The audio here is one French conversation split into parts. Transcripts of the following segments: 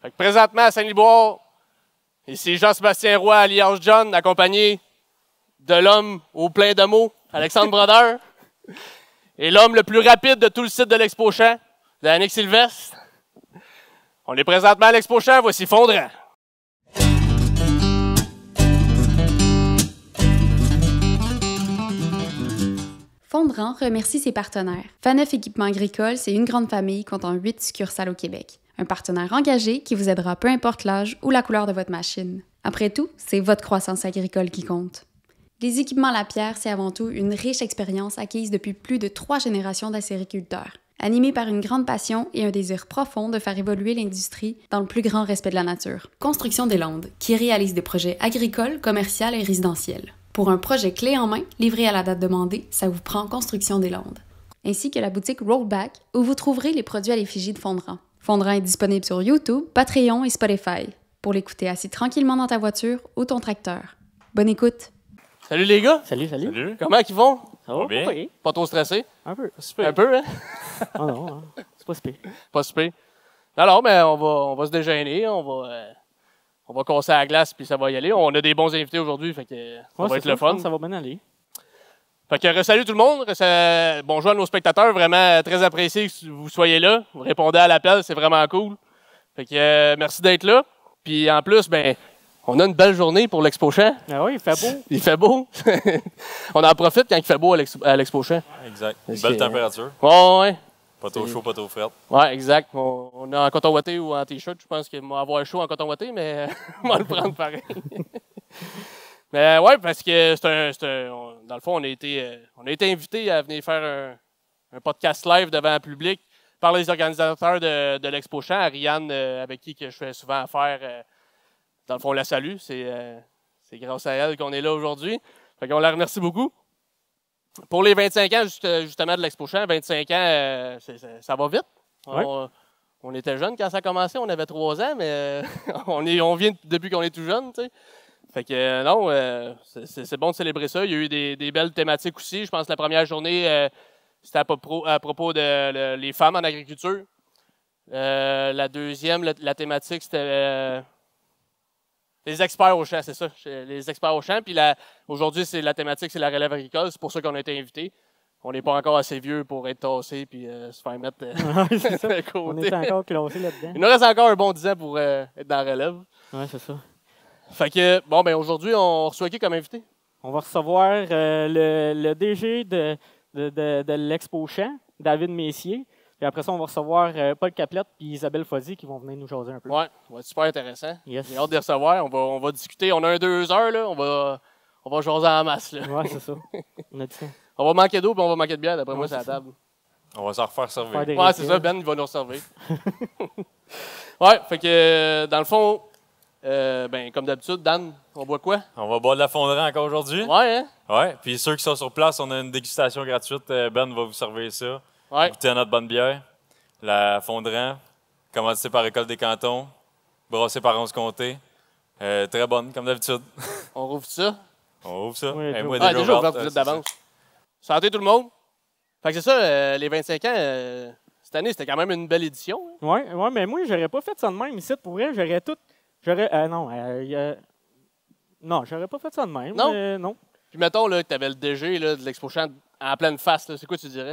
Fait que présentement, à Saint-Liboire, ici Jean-Sébastien Roy, alias John, accompagné de l'homme au plein de mots, Alexandre Brodeur, et l'homme le plus rapide de tout le site de l'Expo Champ, Danick Sylvestre. On est présentement à l'Expo Champ, voici Fondrant. Fondrant remercie ses partenaires. Faneuf Équipement Agricole, c'est une grande famille comptant 8 succursales au Québec. Un partenaire engagé qui vous aidera peu importe l'âge ou la couleur de votre machine. Après tout, c'est votre croissance agricole qui compte. Les équipements Lapierre, c'est avant tout une riche expérience acquise depuis plus de 3 générations d'acériculteurs. Animés par une grande passion et un désir profond de faire évoluer l'industrie dans le plus grand respect de la nature. Construction des Landes, qui réalise des projets agricoles, commerciaux et résidentiels. Pour un projet clé en main, livré à la date demandée, ça vous prend Construction des Landes. Ainsi que la boutique Rollback, où vous trouverez les produits à l'effigie de Fondrant. Fondrant est disponible sur YouTube, Patreon et Spotify, pour l'écouter assis tranquillement dans ta voiture ou ton tracteur. Bonne écoute! Salut les gars! Salut. Salut! Comment ils vont? Ça va bien? Pas trop stressé? Un peu. Un peu, hein? Oh non, hein. C'est pas si pire. Pas super. Alors, mais on va se déjeuner, on va casser à la glace puis ça va y aller. On a des bons invités aujourd'hui, fait que ça va être le fun. Ça va bien aller. Fait que salut tout le monde. Bonjour à nos spectateurs, vraiment très apprécié que vous soyez là. Vous répondez à l'appel, c'est vraiment cool. Fait que merci d'être là. Puis en plus, ben on a une belle journée pour l'Expo Champ. Ah oui, il fait beau. Il fait beau. On en profite quand il fait beau à l'Expo Champ. Exact. Une belle température. Ouais. Pas trop chaud, pas trop frais. Ouais, exact. On est en coton ouaté ou en t-shirt. Je pense qu'il va avoir chaud en coton ouaté, mais on va le prendre pareil. Mais ouais, parce que dans le fond, on a été invités à venir faire un podcast live devant le public par les organisateurs de l'Expo Champ. Ariane, avec qui que je fais souvent affaire, dans le fond, on la salue. C'est grâce à elle qu'on est là aujourd'hui. Fait qu'on la remercie beaucoup. Pour les 25 ans, justement, de l'Expo Champ, 25 ans, ça va vite. Ouais. On était jeunes quand ça a commencé, on avait 3 ans, mais on vient depuis qu'on est tout jeune, tu sais. Fait que non, c'est bon de célébrer ça. Il y a eu des belles thématiques aussi. Je pense que la première journée, c'était à propos de les femmes en agriculture. La deuxième, la thématique, c'était les experts au champ, c'est ça. Les experts au champ. Puis aujourd'hui, la thématique, c'est la relève agricole. C'est pour ça qu'on a été invités. On n'est pas encore assez vieux pour être tassés puis se faire mettre c'est ça. de côté. On est encore classés là-dedans. Il nous reste encore un bon 10 ans pour être dans la relève. Ouais, c'est ça. Fait que, bon, ben aujourd'hui, on reçoit qui comme invité? On va recevoir le DG de l'Expo Champ, David Messier. Puis après ça, on va recevoir Paul Caplette et Isabelle Fozzy qui vont venir nous jaser un peu. Ouais, ça va être super intéressant. Yes. J'ai hâte de recevoir. On va discuter. On a 2 heures, là. On va jaser en masse, là. Ouais, c'est ça. On a dit ça. On va manquer d'eau puis on va manquer de bière, d'après moi, c'est à la c'est ça. table. On va s'en refaire servir. Faire des Ouais, c'est réfils. ça. Ben, il va nous servir. Ouais, fait que, dans le fond, ben, comme d'habitude, Dan, on boit quoi? On va boire de la fondrant encore aujourd'hui. Ouais, hein? Ouais. Puis ceux qui sont sur place, on a une dégustation gratuite. Ben va vous servir ça. Ouais. Goûtez à notre bonne bière. La fondrant, commanditée par École des Cantons, brassée par 11 Comté. Très bonne, comme d'habitude. On rouvre ça. On ouvre ça. Oui, moi, Ah, déjà ouvert ouverte, vite d'avance. Santé tout le monde. Fait que c'est ça, les 25 ans, cette année, c'était quand même une belle édition. Hein? Ouais, mais moi, j'aurais pas fait ça de même ici. Pour vrai, j'aurais tout. Non, j'aurais pas fait ça de même. Non? Non. Puis mettons là, que tu avais le DG là, de l'Expo Champ en pleine face, là, c'est quoi tu dirais?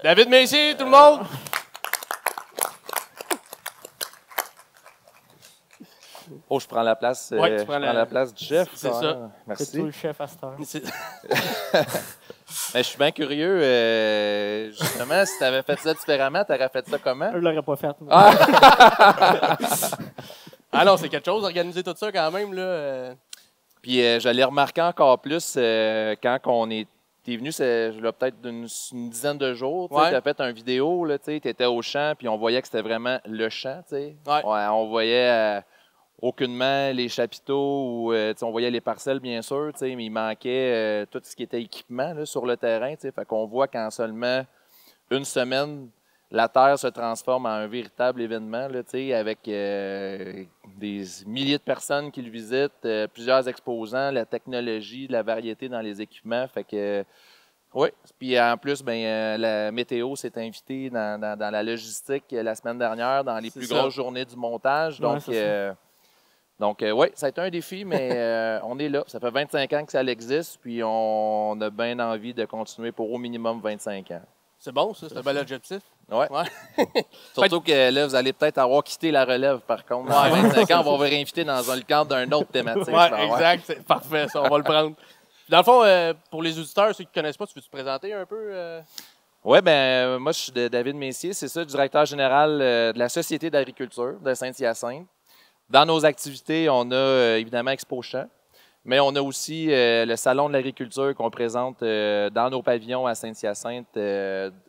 David Messier, tout le monde! Oh, je prends la place, Ouais, tu je prends prends la place du chef. c'est ça. Ouais, C'est merci. toi le chef à cette heure. Mais je suis bien curieux. Justement, si tu avais fait ça différemment, tu aurais fait ça comment? Je l'aurais pas fait. moi. Ah non, c'est quelque chose d'organiser tout ça quand même. Là. Puis je l'ai remarqué encore plus quand on est. T'es venu, peut-être une dizaine de jours. Ouais. Tu as fait une vidéo, tu étais au champ, puis on voyait que c'était vraiment le champ. Ouais. On voyait aucunement les chapiteaux, ou on voyait les parcelles, bien sûr, mais il manquait tout ce qui était équipement là, sur le terrain. Fait qu'on voit qu'en seulement une semaine, la Terre se transforme en un véritable événement là, avec des milliers de personnes qui le visitent, plusieurs exposants, la technologie, la variété dans les équipements. Fait que Oui, puis en plus, la météo s'est invitée dans la logistique la semaine dernière, dans les plus grosses journées du montage. Donc, oui, ça a été un défi, mais on est là. Ça fait 25 ans que ça existe, puis on a bien envie de continuer pour au minimum 25 ans. C'est bon, ça, c'est un bel objectif. Oui. Surtout que là, vous allez peut-être avoir quitté la relève, par contre. Dans 25 ans, on va vous réinviter dans le cadre d'une autre thématique. Oui, exact. C'est parfait, ça, on va le prendre. Dans le fond, pour les auditeurs, ceux qui ne connaissent pas, tu veux te présenter un peu? Oui, moi, je suis David Messier, c'est ça, directeur général de la Société d'agriculture de Saint-Hyacinthe. Dans nos activités, on a évidemment Expo Champs, mais on a aussi le Salon de l'agriculture qu'on présente dans nos pavillons à Saint-Hyacinthe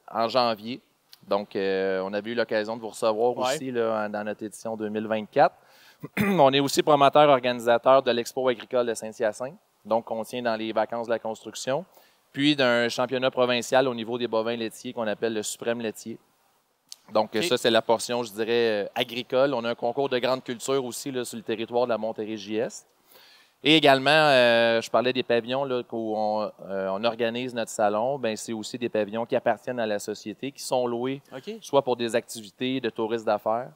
en janvier. Donc, on avait eu l'occasion de vous recevoir aussi là, dans notre édition 2024. On est aussi promoteur-organisateur de l'Expo agricole de Saint-Hyacinthe, donc on tient dans les vacances de la construction, puis d'un championnat provincial au niveau des bovins laitiers qu'on appelle le Suprême laitier. Donc, ça, c'est la portion, je dirais, agricole. On a un concours de grande culture aussi là, sur le territoire de la Montérégie-Est. Et également, je parlais des pavillons là, où on organise notre salon. C'est aussi des pavillons qui appartiennent à la société, qui sont loués soit pour des activités de touristes d'affaires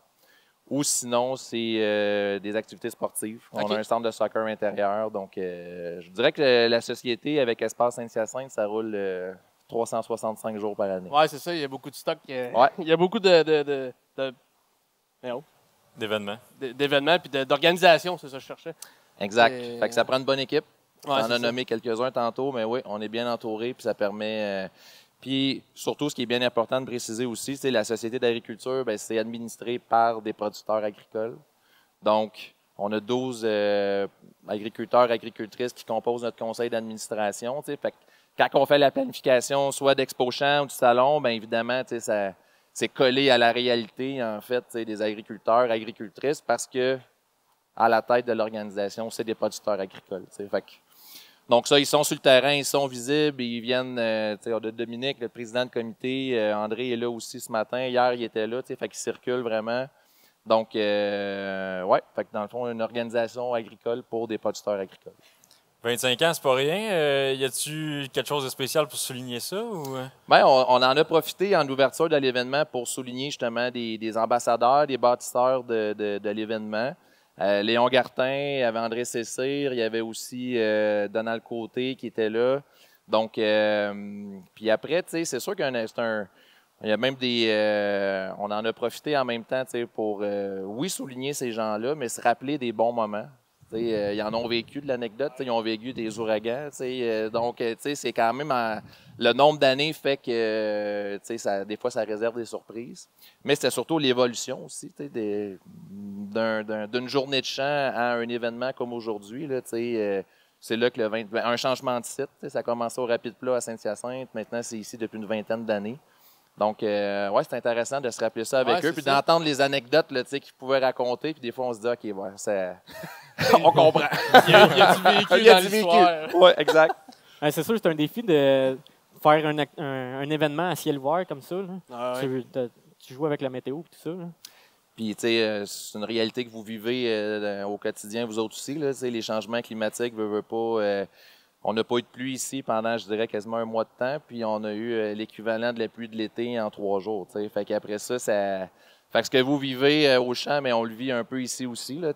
ou sinon, c'est des activités sportives. On a un centre de soccer intérieur. Donc, je dirais que la société avec Espace Saint-Hyacinthe, ça roule 365 jours par année. Oui, c'est ça. Il y a beaucoup de stock. Il y a beaucoup d'événements et d'organisation, c'est ça que je cherchais. Exact. Fait que ça prend une bonne équipe. On en a nommé quelques-uns tantôt, mais oui, on est bien entouré, puis ça permet... puis surtout, ce qui est bien important de préciser aussi, c'est la Société d'agriculture, c'est administré par des producteurs agricoles. Donc, on a 12 agriculteurs, agricultrices qui composent notre conseil d'administration. Fait que quand on fait la planification, soit d'Expo Champs ou du salon, évidemment, c'est collé à la réalité, en fait, des agriculteurs, agricultrices, parce que à la tête de l'organisation, c'est des producteurs agricoles. Fait que, donc ça, ils sont sur le terrain, ils sont visibles, ils viennent, on a Dominique, le président de comité, André est là aussi ce matin, hier il était là, fait qu'ils circulent vraiment. Donc, fait que dans le fond, une organisation agricole pour des producteurs agricoles. 25 ans, c'est pas rien. Y a-tu quelque chose de spécial pour souligner ça? Ou... on en a profité en ouverture de l'événement pour souligner justement des ambassadeurs, des bâtisseurs de l'événement. Léon Gartin, il y avait André Cessire, il y avait aussi Donald Côté qui était là. Donc, puis après, c'est sûr qu'il y a même on en a profité en même temps pour, oui, souligner ces gens-là, mais se rappeler des bons moments. Ils en ont vécu de l'anecdote, ils ont vécu des ouragans. Donc, c'est quand même le nombre d'années fait que des fois, ça réserve des surprises. Mais c'était surtout l'évolution aussi d'une journée de chant à un événement comme aujourd'hui. C'est là que un changement de site. Ça a commencé au Rapide Plat à Saint-Hyacinthe. Maintenant, c'est ici depuis une vingtaine d'années. Donc, c'est intéressant de se rappeler ça avec eux, puis d'entendre les anecdotes là, qu'ils pouvaient raconter. Puis des fois, on se dit, OK, on comprend. Il y a du véhicule dans l'histoire. Oui, exact. C'est sûr, c'est un défi de faire un événement à ciel ouvert comme ça. Tu joues avec la météo et tout ça. Là. Puis, c'est une réalité que vous vivez au quotidien, vous autres aussi. Là, les changements climatiques, veut pas... on n'a pas eu de pluie ici pendant, je dirais, quasiment un mois de temps. Puis, on a eu l'équivalent de la pluie de l'été en 3 jours. Fait qu'après ça, Fait que ce que vous vivez au champ, mais on le vit un peu ici aussi, là,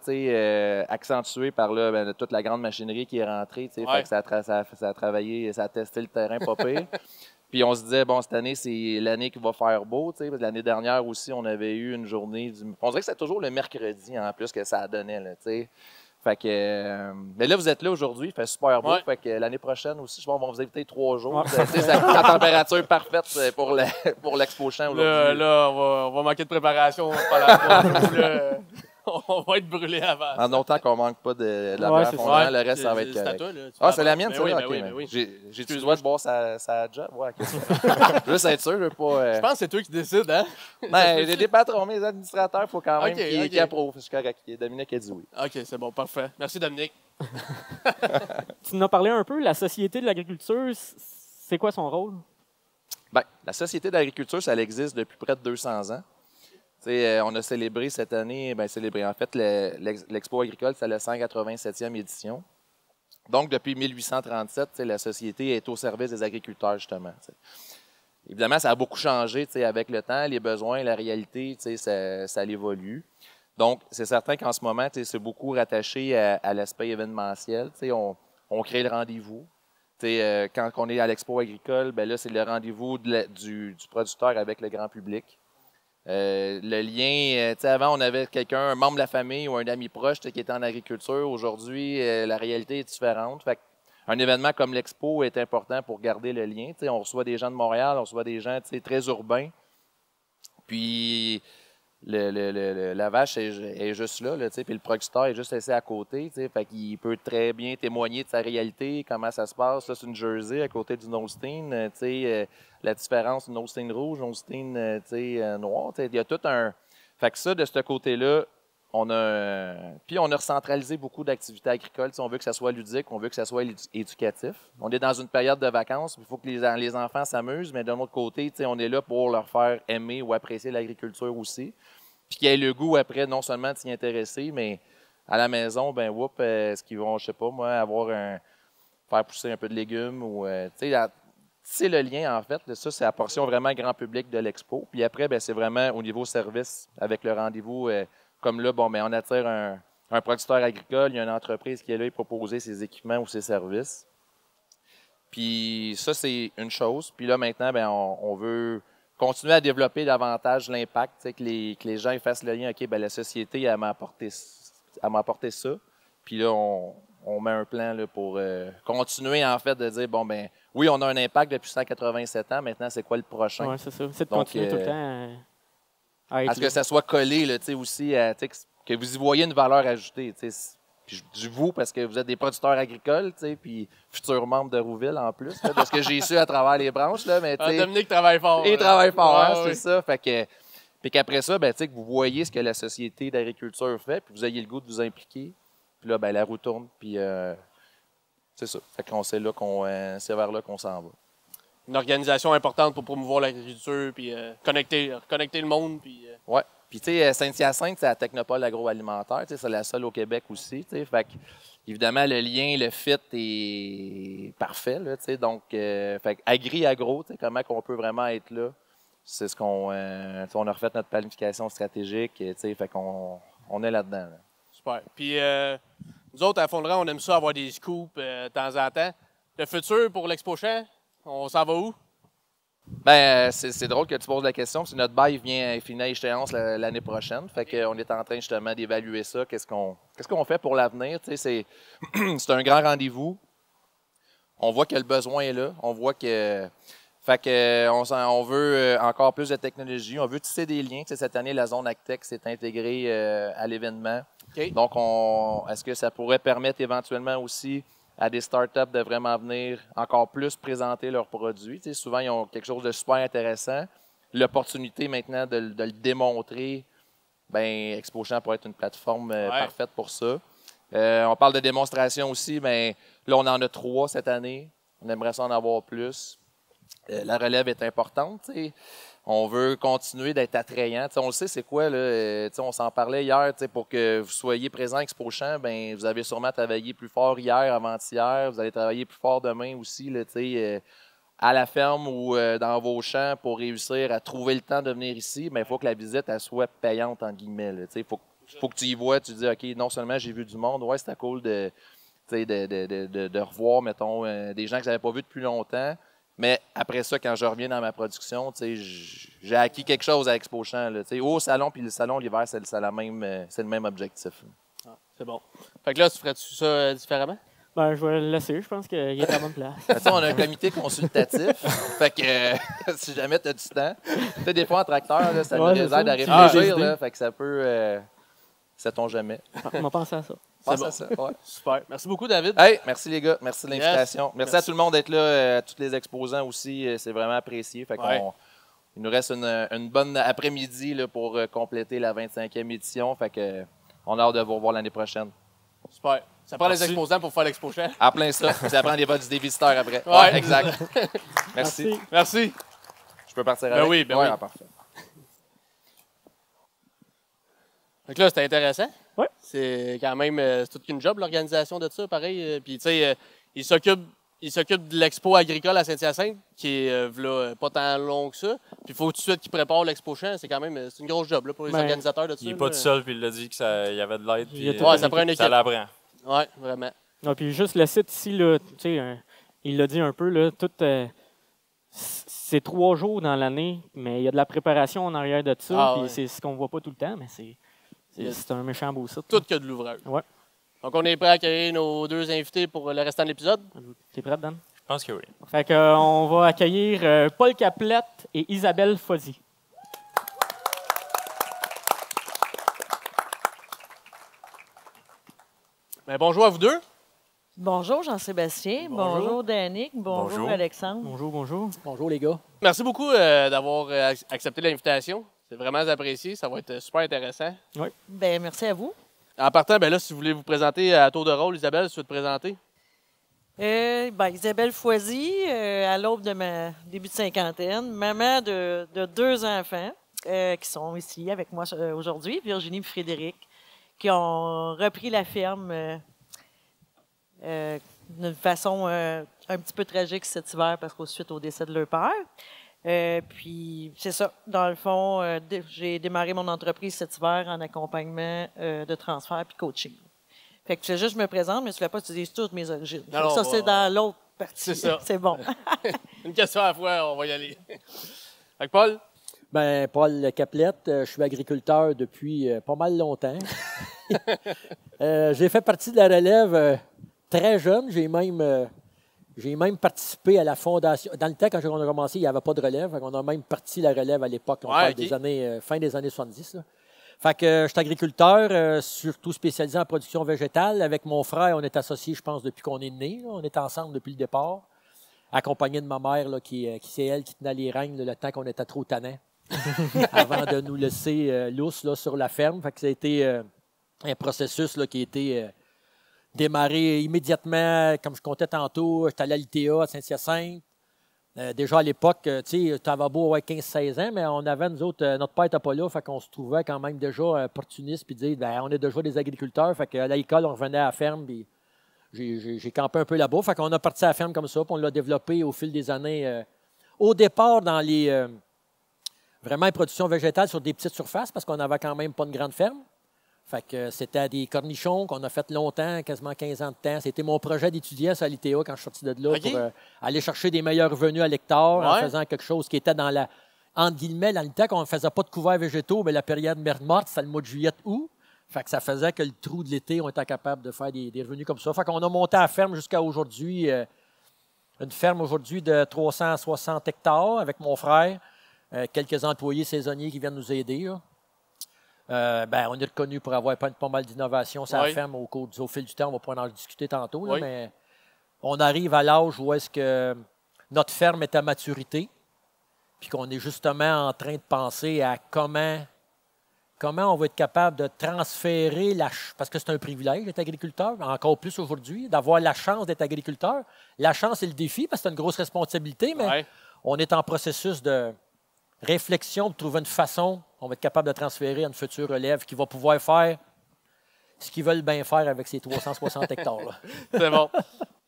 accentué par là, toute la grande machinerie qui est rentrée. Fait que ça a travaillé, ça a testé le terrain pas pire. Puis on se disait, bon, cette année, c'est l'année qui va faire beau. L'année dernière aussi, on avait eu une journée. On dirait que c'est toujours le mercredi en plus que ça donnait. Là, fait que, mais là, vous êtes là aujourd'hui, il fait super beau. Fait que l'année prochaine aussi, je pense qu'on va vous inviter 3 jours. C'est la température parfaite pour l'Expo Champs aujourd'hui. Là, on va manquer de préparation pendant on va être brûlé avant. En autant qu'on ne manque pas de la bière fondante, le reste, ça va être correct. C'est à toi, là. C'est la mienne, ça? Oui. J'ai-tu le droit de boire sa job? Ouais, juste être sûr, je veux pas... Je pense que c'est toi qui décides, hein? J'ai des patrons, mes administrateurs, il faut quand même qu'ils approuvent. C'est correct. Dominique a dit oui. OK, c'est bon, parfait. Merci, Dominique. Tu nous as parlé un peu, la Société de l'agriculture, c'est quoi son rôle? La Société d'agriculture, ça existe depuis près de 200 ans. On a célébré cette année, en fait, l'Expo agricole, c'est la 187e édition. Donc, depuis 1837, la société est au service des agriculteurs, justement. T'sais. Évidemment, ça a beaucoup changé avec le temps, les besoins, la réalité, ça évolue. Donc, c'est certain qu'en ce moment, c'est beaucoup rattaché à l'aspect événementiel. On crée le rendez-vous. Quand on est à l'expo agricole, ben là, c'est le rendez-vous du producteur avec le grand public. Le lien, avant, on avait quelqu'un, un membre de la famille ou un ami proche qui était en agriculture. Aujourd'hui, la réalité est différente. Fait un événement comme l'expo est important pour garder le lien. On reçoit des gens de Montréal, on reçoit des gens très urbains. Puis, la vache est juste là, puis le producteur est juste laissé à côté. Fait qu'il peut très bien témoigner de sa réalité, comment ça se passe. Là, c'est une Jersey à côté d'une Holstein. La différence d'une Holstein rouge, une Holstein noire. Il y a tout un. Fait que ça, de ce côté-là, puis on a recentralisé beaucoup d'activités agricoles. On veut que ça soit ludique, on veut que ça soit éducatif. On est dans une période de vacances, il faut que les enfants s'amusent, mais d'un autre côté, on est là pour leur faire aimer ou apprécier l'agriculture aussi. Puis qu'ils aient le goût après, non seulement de s'y intéresser, mais à la maison, ben est-ce qu'ils vont, je sais pas moi, faire pousser un peu de légumes ou c'est le lien, en fait. Ça, c'est la portion vraiment grand public de l'expo. Puis après, ben, c'est vraiment au niveau service avec le rendez-vous. Comme là, ben, on attire un producteur agricole, il y a une entreprise qui est là pour proposer ses équipements ou ses services. Puis ça, c'est une chose. Puis là, maintenant, ben, on veut continuer à développer davantage l'impact, que les gens fassent le lien. OK, ben, la société, elle m'a apporté ça. Puis là, on met un plan là, pour continuer, en fait, de dire, bon, ben oui, on a un impact depuis 187 ans. Maintenant, c'est quoi le prochain? Oui, c'est ça. C'est de continuer tout le temps à ce que ça soit collé là, aussi, que vous y voyez une valeur ajoutée. Puis je dis vous parce que vous êtes des producteurs agricoles, puis futurs membres de Rouville en plus, là, de ce que j'ai su à travers les branches. Là, mais, Dominique travaille fort. Il travaille fort, ouais, c'est oui. ça. Fait que, puis qu'après ça, ben, que vous voyez ce que la société d'agriculture fait, puis vous ayez le goût de vous impliquer. Puis là, ben, la roue tourne, puis c'est ça. Fait qu'on sait là c'est vers là qu'on s'en va. Une organisation importante pour promouvoir l'agriculture, puis connecter le monde. Puis, Oui. Puis, tu sais, Saint-Hyacinthe, c'est la technopole agroalimentaire. C'est la seule au Québec aussi. Fait que, évidemment, le lien, le fit est parfait. Là, donc, fait agri-agro, comment on peut vraiment être là, c'est ce qu'on on a refait notre planification stratégique. Fait qu'on est là-dedans. Là. Super. Puis, nous autres, à Fondran, on aime ça avoir des scoops de temps en temps. Le futur pour l'Expo Champ, on s'en va où? Ben, c'est drôle que tu poses la question, parce que notre bail vient finir à échéance l'année prochaine. Fait qu'on est en train justement d'évaluer ça. Qu'est-ce qu'on fait pour l'avenir? C'est un grand rendez-vous. On voit que le besoin est là. On voit que. Fait que on veut encore plus de technologie. On veut tisser des liens. Cette année, la zone Actec s'est intégrée à l'événement. Okay. Donc, est-ce que ça pourrait permettre éventuellement aussi à des startups de vraiment venir encore plus présenter leurs produits. Souvent, ils ont quelque chose de super intéressant. L'opportunité maintenant de le démontrer, bien, Expo Champ pourrait être une plateforme parfaite pour ça. On parle de démonstration aussi, mais là, on en a 3 cette année. On aimerait ça en avoir plus. La relève est importante. On veut continuer d'être attrayant. On le sait, c'est quoi, là? On s'en parlait hier, pour que vous soyez présent à Expo Champ, ben, vous avez sûrement travaillé plus fort hier, avant-hier, vous allez travailler plus fort demain aussi, là, à la ferme ou dans vos champs pour réussir à trouver le temps de venir ici, mais il faut que la visite elle soit payante, entre guillemets. Il faut que tu y vois, tu dis, OK, non seulement j'ai vu du monde, ouais, c'était cool de revoir, mettons, des gens que je n'avais pas vus depuis longtemps. Mais après ça, quand je reviens dans ma production, j'ai acquis quelque chose à Expo Champ. Là, au salon, puis le salon l'hiver, c'est le même objectif. Ah, c'est bon. Fait que là, tu ferais-tu ça différemment? Ben, je vais le laisser. Je pense qu'il est à la bonne place. On a un comité consultatif. Fait que si jamais tu as du temps, des fois en tracteur, là, ça nous aide à réfléchir. Là, fait que ça peut. Sait-on jamais. On va penser à ça. Pense à ça. Ouais. Super. Merci beaucoup, David. Hey, merci les gars. Merci de l'invitation. Yes. Merci à tout le monde d'être là, à tous les exposants aussi. C'est vraiment apprécié. Fait il nous reste une bonne après-midi là, pour compléter la 25e édition. Fait que, on a hâte de vous revoir l'année prochaine. Super. Ça prend les exposants pour faire l'Expo Champ. À plein ça. Ça prend des visiteurs après. Ouais. Exact. Merci. Merci. Je peux partir avec? Ben oui. Parfait. Donc là, c'était intéressant. Ouais. C'est quand même c'est toute une job, l'organisation de ça, pareil. Puis, tu sais, il s'occupe de l'expo agricole à Saint-Hyacinthe, qui est v'là, pas tant long que ça. Puis, il faut tout de suite qu'il prépare l'expo champ. C'est quand même c'est une grosse job là, pour les organisateurs de ça. Il n'est pas tout seul, puis il a dit qu'il y avait de l'aide. Puis, ça prend une équipe. Ça l'apprend. Oui, vraiment. Ah, puis juste le site ici, là, il l'a dit un peu, là, c'est 3 jours dans l'année, mais il y a de la préparation en arrière de ça. Puis c'est ce qu'on ne voit pas tout le temps, mais c'est un méchant beau site. Tout que de l'ouvrage. Ouais. Donc, on est prêt à accueillir nos 2 invités pour le restant de l'épisode. T'es prête, Dan? Je pense que oui. Fait que, on va accueillir Paul Caplette et Isabelle Fozzi. Bien, bonjour à vous deux. Bonjour Jean-Sébastien, bonjour Danick, bonjour Alexandre. Bonjour, bonjour. Bonjour les gars. Merci beaucoup d'avoir accepté l'invitation. C'est vraiment apprécié. Ça va être super intéressant. Oui. Ben merci à vous. En partant, ben là, si vous voulez vous présenter à tour de rôle, Isabelle, si tu veux te présenter. Isabelle Foisy, à l'aube de ma début de cinquantaine, maman de 2 enfants qui sont ici avec moi aujourd'hui, Virginie et Frédéric, qui ont repris la ferme d'une façon un petit peu tragique cet hiver parce qu'au suite au décès de leur père. Puis, c'est ça. Dans le fond, j'ai démarré mon entreprise cet hiver en accompagnement de transfert puis coaching. Fait que je me présente, mais je ne fais pas utiliser toutes mes origines. Non, ça, c'est dans l'autre partie. C'est ça. C'est bon. Une question à la fois, on va y aller. Fait que Paul? Ben, Paul Caplette, je suis agriculteur depuis pas mal longtemps. J'ai fait partie de la relève très jeune. J'ai même participé à la fondation. Dans le temps, quand on a commencé, il n'y avait pas de relève. On a même parti la relève à l'époque. On parle des années, fin des années 70. Là. Fait que je suis agriculteur, surtout spécialisé en production végétale. Avec mon frère, on est associés, je pense, depuis qu'on est né. Là. On est ensemble depuis le départ, accompagné de ma mère, là, qui c'est elle qui tenait les rênes le temps qu'on était trop tannants, avant de nous laisser lousse là, sur la ferme. Fait que ça a été un processus là, qui a été démarré immédiatement. Comme je comptais tantôt, j'étais allé à l'ITA à Saint-Hyacinthe. Déjà à l'époque, tu sais, tu avais beau avoir 15-16 ans, mais on avait, nous autres, notre père n'était pas là, fait qu'on se trouvait quand même déjà opportuniste, puis dire, ben, on est déjà des agriculteurs, fait qu'à l'école, on revenait à la ferme, puis j'ai campé un peu là-bas, fait qu'on a parti à la ferme comme ça, puis on l'a développé au fil des années. Au départ, dans les vraiment les productions végétales sur des petites surfaces, parce qu'on n'avait quand même pas une grande ferme. Fait que c'était des cornichons qu'on a fait longtemps, quasiment 15 ans de temps. C'était mon projet d'étudiant à l'ITA quand je suis sorti de là pour aller chercher des meilleurs revenus à l'hectare en faisant quelque chose qui était dans la, entre guillemets, dans le temps qu'on ne faisait pas de couverts végétaux, mais la période morte, c'était le mois de juillet-août. Fait que ça faisait que le trou de l'été, on était capable de faire des revenus comme ça. Fait qu'on a monté à la ferme jusqu'à aujourd'hui, une ferme aujourd'hui de 360 hectares avec mon frère, quelques employés saisonniers qui viennent nous aider. Là. On est reconnu pour avoir pas mal d'innovations sur la ferme au fil du temps. On va pouvoir en discuter tantôt. Là, mais on arrive à l'âge où est-ce que notre ferme est à maturité, puis qu'on est justement en train de penser à comment on va être capable de transférer parce que c'est un privilège d'être agriculteur, encore plus aujourd'hui, d'avoir la chance d'être agriculteur. La chance et le défi, parce que c'est une grosse responsabilité, mais on est en processus de réflexion pour trouver une façon, on va être capable de transférer à une future relève qui va pouvoir faire ce qu'ils veulent bien faire avec ces 360 hectares. Là. C'est bon.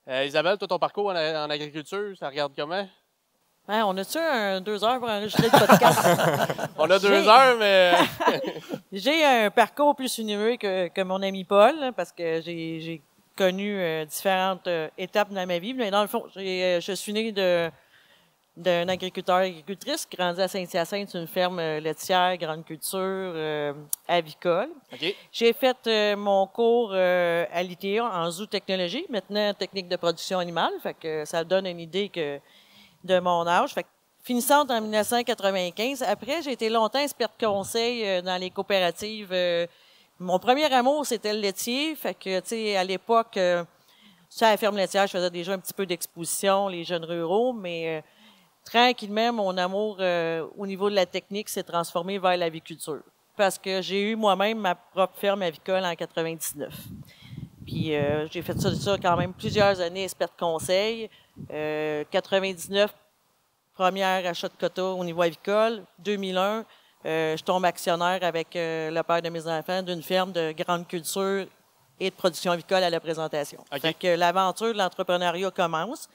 Isabelle, toi, ton parcours en agriculture, ça regarde comment? On a-tu 2 heures pour enregistrer le podcast? On a 2 heures, mais... J'ai un parcours plus onéreux que mon ami Paul, parce que j'ai connu différentes étapes dans ma vie. Mais dans le fond, je suis né d'un agriculteur et agricultrice qui grandit à Saint-Hyacinthe, une ferme laitière, grande culture, avicole. Okay. J'ai fait mon cours à l'ITA en zootechnologie, maintenant technique de production animale, fait que ça donne une idée de mon âge. Fait que, finissante en 1995, après, j'ai été longtemps experte conseil dans les coopératives. Mon premier amour, c'était le laitier, fait que, tu sais, à l'époque, à la ferme laitière, je faisais déjà un petit peu d'exposition, les jeunes ruraux, mais tranquillement, mon amour au niveau de la technique s'est transformé vers l'aviculture. Parce que j'ai eu moi-même ma propre ferme avicole en 99. Puis j'ai fait ça quand même plusieurs années, experte conseil. 99, première achat de quota au niveau avicole. 2001, je tombe actionnaire avec le père de mes enfants d'une ferme de grande culture et de production avicole à la présentation. Okay. Fait que l'aventure de l'entrepreneuriat commence.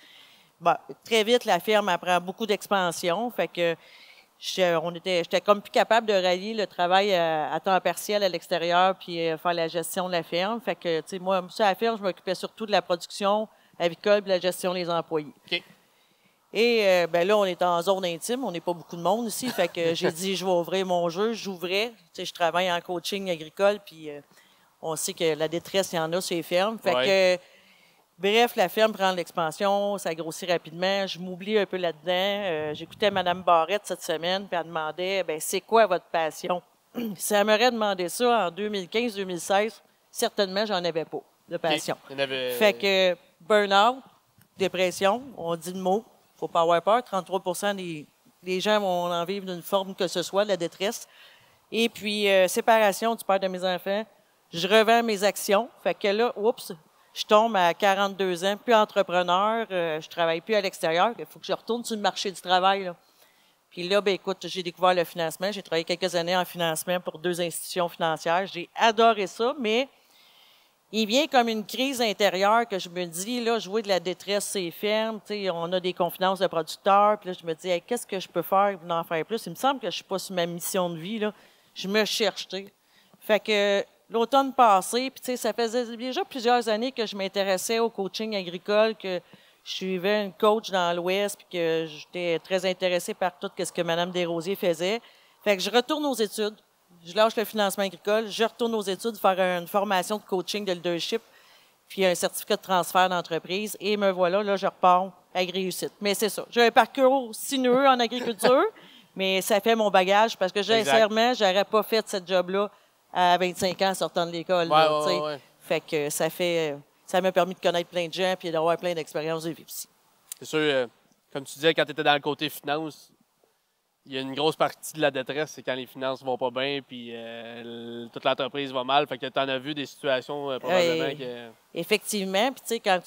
Bon, très vite, la ferme apprend beaucoup d'expansion. Fait que j'étais comme plus capable de rallier le travail à temps partiel à l'extérieur puis faire la gestion de la ferme. Fait que, tu sais, moi, sur la ferme, je m'occupais surtout de la production avicole et de la gestion des employés. OK. Et ben là, on est en zone intime, on n'est pas beaucoup de monde ici. Fait que j'ai dit, je vais ouvrir mon jeu. J'ouvrais. Tu sais, je travaille en coaching agricole, puis on sait que la détresse, il y en a sur les fermes. Fait que, bref, la ferme prend de l'expansion, ça grossit rapidement. Je m'oublie un peu là-dedans. J'écoutais Mme Barrette cette semaine, puis elle demandait, ben c'est quoi votre passion? Si elle m'aurait demandé ça en 2015-2016, certainement, j'en avais pas de passion. Okay. Fait que burn-out, dépression, on dit le mot, faut pas avoir peur. 33 des gens vont en vivre d'une forme que ce soit, de la détresse. Et puis, séparation du père de mes enfants. Je revends mes actions. Fait que là, oups, je tombe à 42 ans, plus entrepreneur, je travaille plus à l'extérieur. Il faut que je retourne sur le marché du travail, là. Puis là, ben écoute, j'ai découvert le financement. J'ai travaillé quelques années en financement pour 2 institutions financières. J'ai adoré ça, mais il vient comme une crise intérieure que je me dis, là, jouer de la détresse, c'est ferme. Tu sais, on a des confidences de producteurs. Puis là, je me dis, hey, qu'est-ce que je peux faire pour en faire plus? Il me semble que je suis pas sur ma mission de vie, là. Je me cherche, tu sais. Fait que l'automne passé, puis tu sais, ça faisait déjà plusieurs années que je m'intéressais au coaching agricole, que je suivais une coach dans l'Ouest, puis que j'étais très intéressée par tout ce que Mme Desrosiers faisait. Fait que je retourne aux études. Je lâche le financement agricole, je retourne aux études faire une formation de coaching de leadership, puis un certificat de transfert d'entreprise, et me voilà, là, je repars avec réussite. Mais c'est ça. J'ai un parcours sinueux en agriculture, mais ça fait mon bagage, parce que, sincèrement, j'aurais pas fait cette job-là à 25 ans sortant de l'école. Ouais. Fait que ça m'a permis de connaître plein de gens, puis d'avoir plein d'expériences de vie aussi. C'est sûr, comme tu disais, quand tu étais dans le côté finance, il y a une grosse partie de la détresse, c'est quand les finances vont pas bien, puis toute l'entreprise va mal. Fait que tu en as vu des situations probablement que... Effectivement. Puis tu sais, quand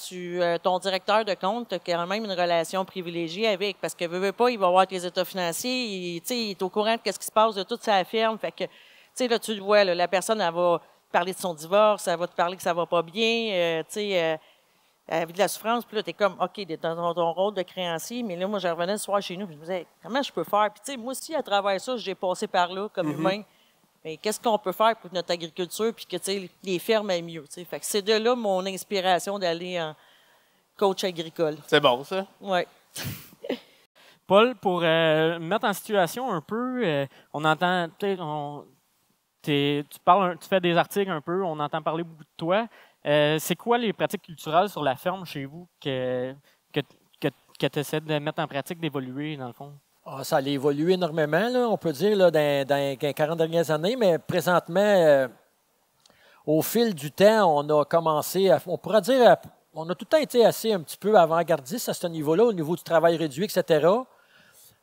ton directeur de compte, tu as quand même une relation privilégiée avec, parce que veut pas, il va voir tes états financiers, il est au courant de ce qui se passe de toute sa firme. Fait que, tu sais, là, tu le vois, là, la personne, elle va parler de son divorce, elle va te parler que ça va pas bien, tu sais... Elle vit de la souffrance, puis là, t'es comme, OK, t'es dans ton rôle de créancier, mais là, moi, je revenais le soir chez nous, puis je me disais, comment je peux faire? Puis, tu sais, moi aussi, à travers ça, j'ai passé par là comme humain. Mais qu'est-ce qu'on peut faire pour notre agriculture, puis que, tu sais, les fermes aillent mieux, tu sais? Fait que c'est de là mon inspiration d'aller en coach agricole. C'est bon, ça? Oui. Paul, pour mettre en situation un peu, on entend, tu fais des articles un peu, on entend parler beaucoup de toi. C'est quoi les pratiques culturelles sur la ferme chez vous que tu essaies de mettre en pratique, d'évoluer, dans le fond? Ah, ça a évolué énormément, là, on peut dire, là, dans les 40 dernières années, mais présentement, au fil du temps, on a commencé, on pourrait dire, on a tout le temps été assez un petit peu avant-gardiste à ce niveau-là, au niveau du travail réduit, etc.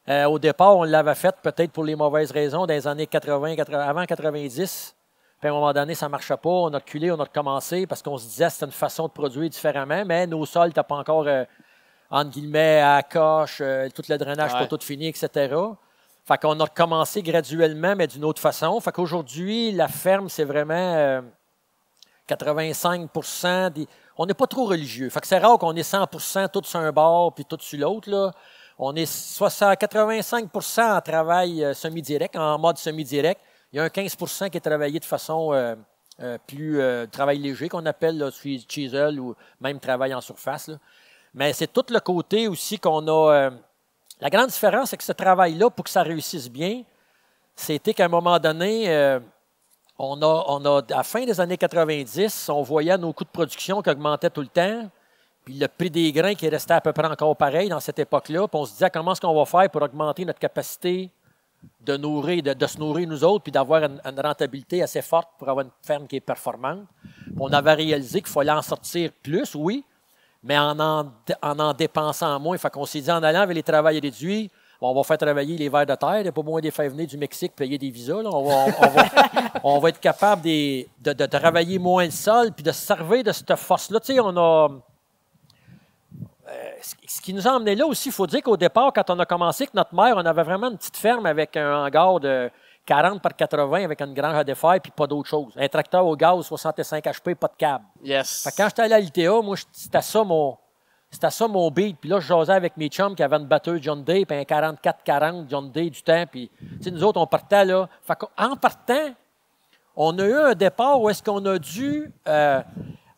Au départ, on l'avait fait peut-être pour les mauvaises raisons dans les années 80, avant 90. Puis à un moment donné, ça ne marchait pas. On a reculé, on a recommencé parce qu'on se disait que c'était une façon de produire différemment, mais nos sols n'étaient pas encore, entre guillemets, à coche, tout le drainage pas tout fini, etc. Fait qu'on a recommencé graduellement, mais d'une autre façon. Fait qu'aujourd'hui, la ferme, c'est vraiment 85%. On n'est pas trop religieux. Fait que c'est rare qu'on est 100% tout sur un bord puis tout sur l'autre, là. On est 85% en travail semi-direct, en mode semi-direct. Il y a un 15% qui est travaillé de façon plus travail léger, qu'on appelle là, chisel ou même travail en surface, là. Mais c'est tout le côté aussi qu'on a... la grande différence, c'est que ce travail-là, pour que ça réussisse bien, c'était qu'à un moment donné, à la fin des années 90, on voyait nos coûts de production qui augmentaient tout le temps, puis le prix des grains qui restait à peu près encore pareil dans cette époque-là, puis on se disait comment est-ce qu'on va faire pour augmenter notre capacité de se nourrir nous autres, puis d'avoir une rentabilité assez forte pour avoir une ferme qui est performante. Puis on avait réalisé qu'il fallait en sortir plus, oui, mais en dépensant moins. Fait qu'on s'est dit, en allant vers les travails réduits, on va faire travailler les vers de terre, il n'y a pas moins de les faire venir du Mexique payer des visas. Là. On va être capable de travailler moins le sol, puis de se servir de cette force-là. Tu sais, on a... ce qui nous a emmené là aussi, il faut dire qu'au départ, quand on a commencé avec notre mère, on avait vraiment une petite ferme avec un hangar de 40 par 80 avec une grange à défaire puis pas d'autre chose. Un tracteur au gaz, 65 HP, pas de câble. Yes. Fait que quand j'étais allé à l'ITA, moi, c'était ça mon beat. Puis là, je jasais avec mes chums qui avaient une batteuse John Day puis un 44-40 John Day du temps. Puis, nous autres, on partait là. Fait qu'en partant, on a eu un départ où est-ce qu'on a dû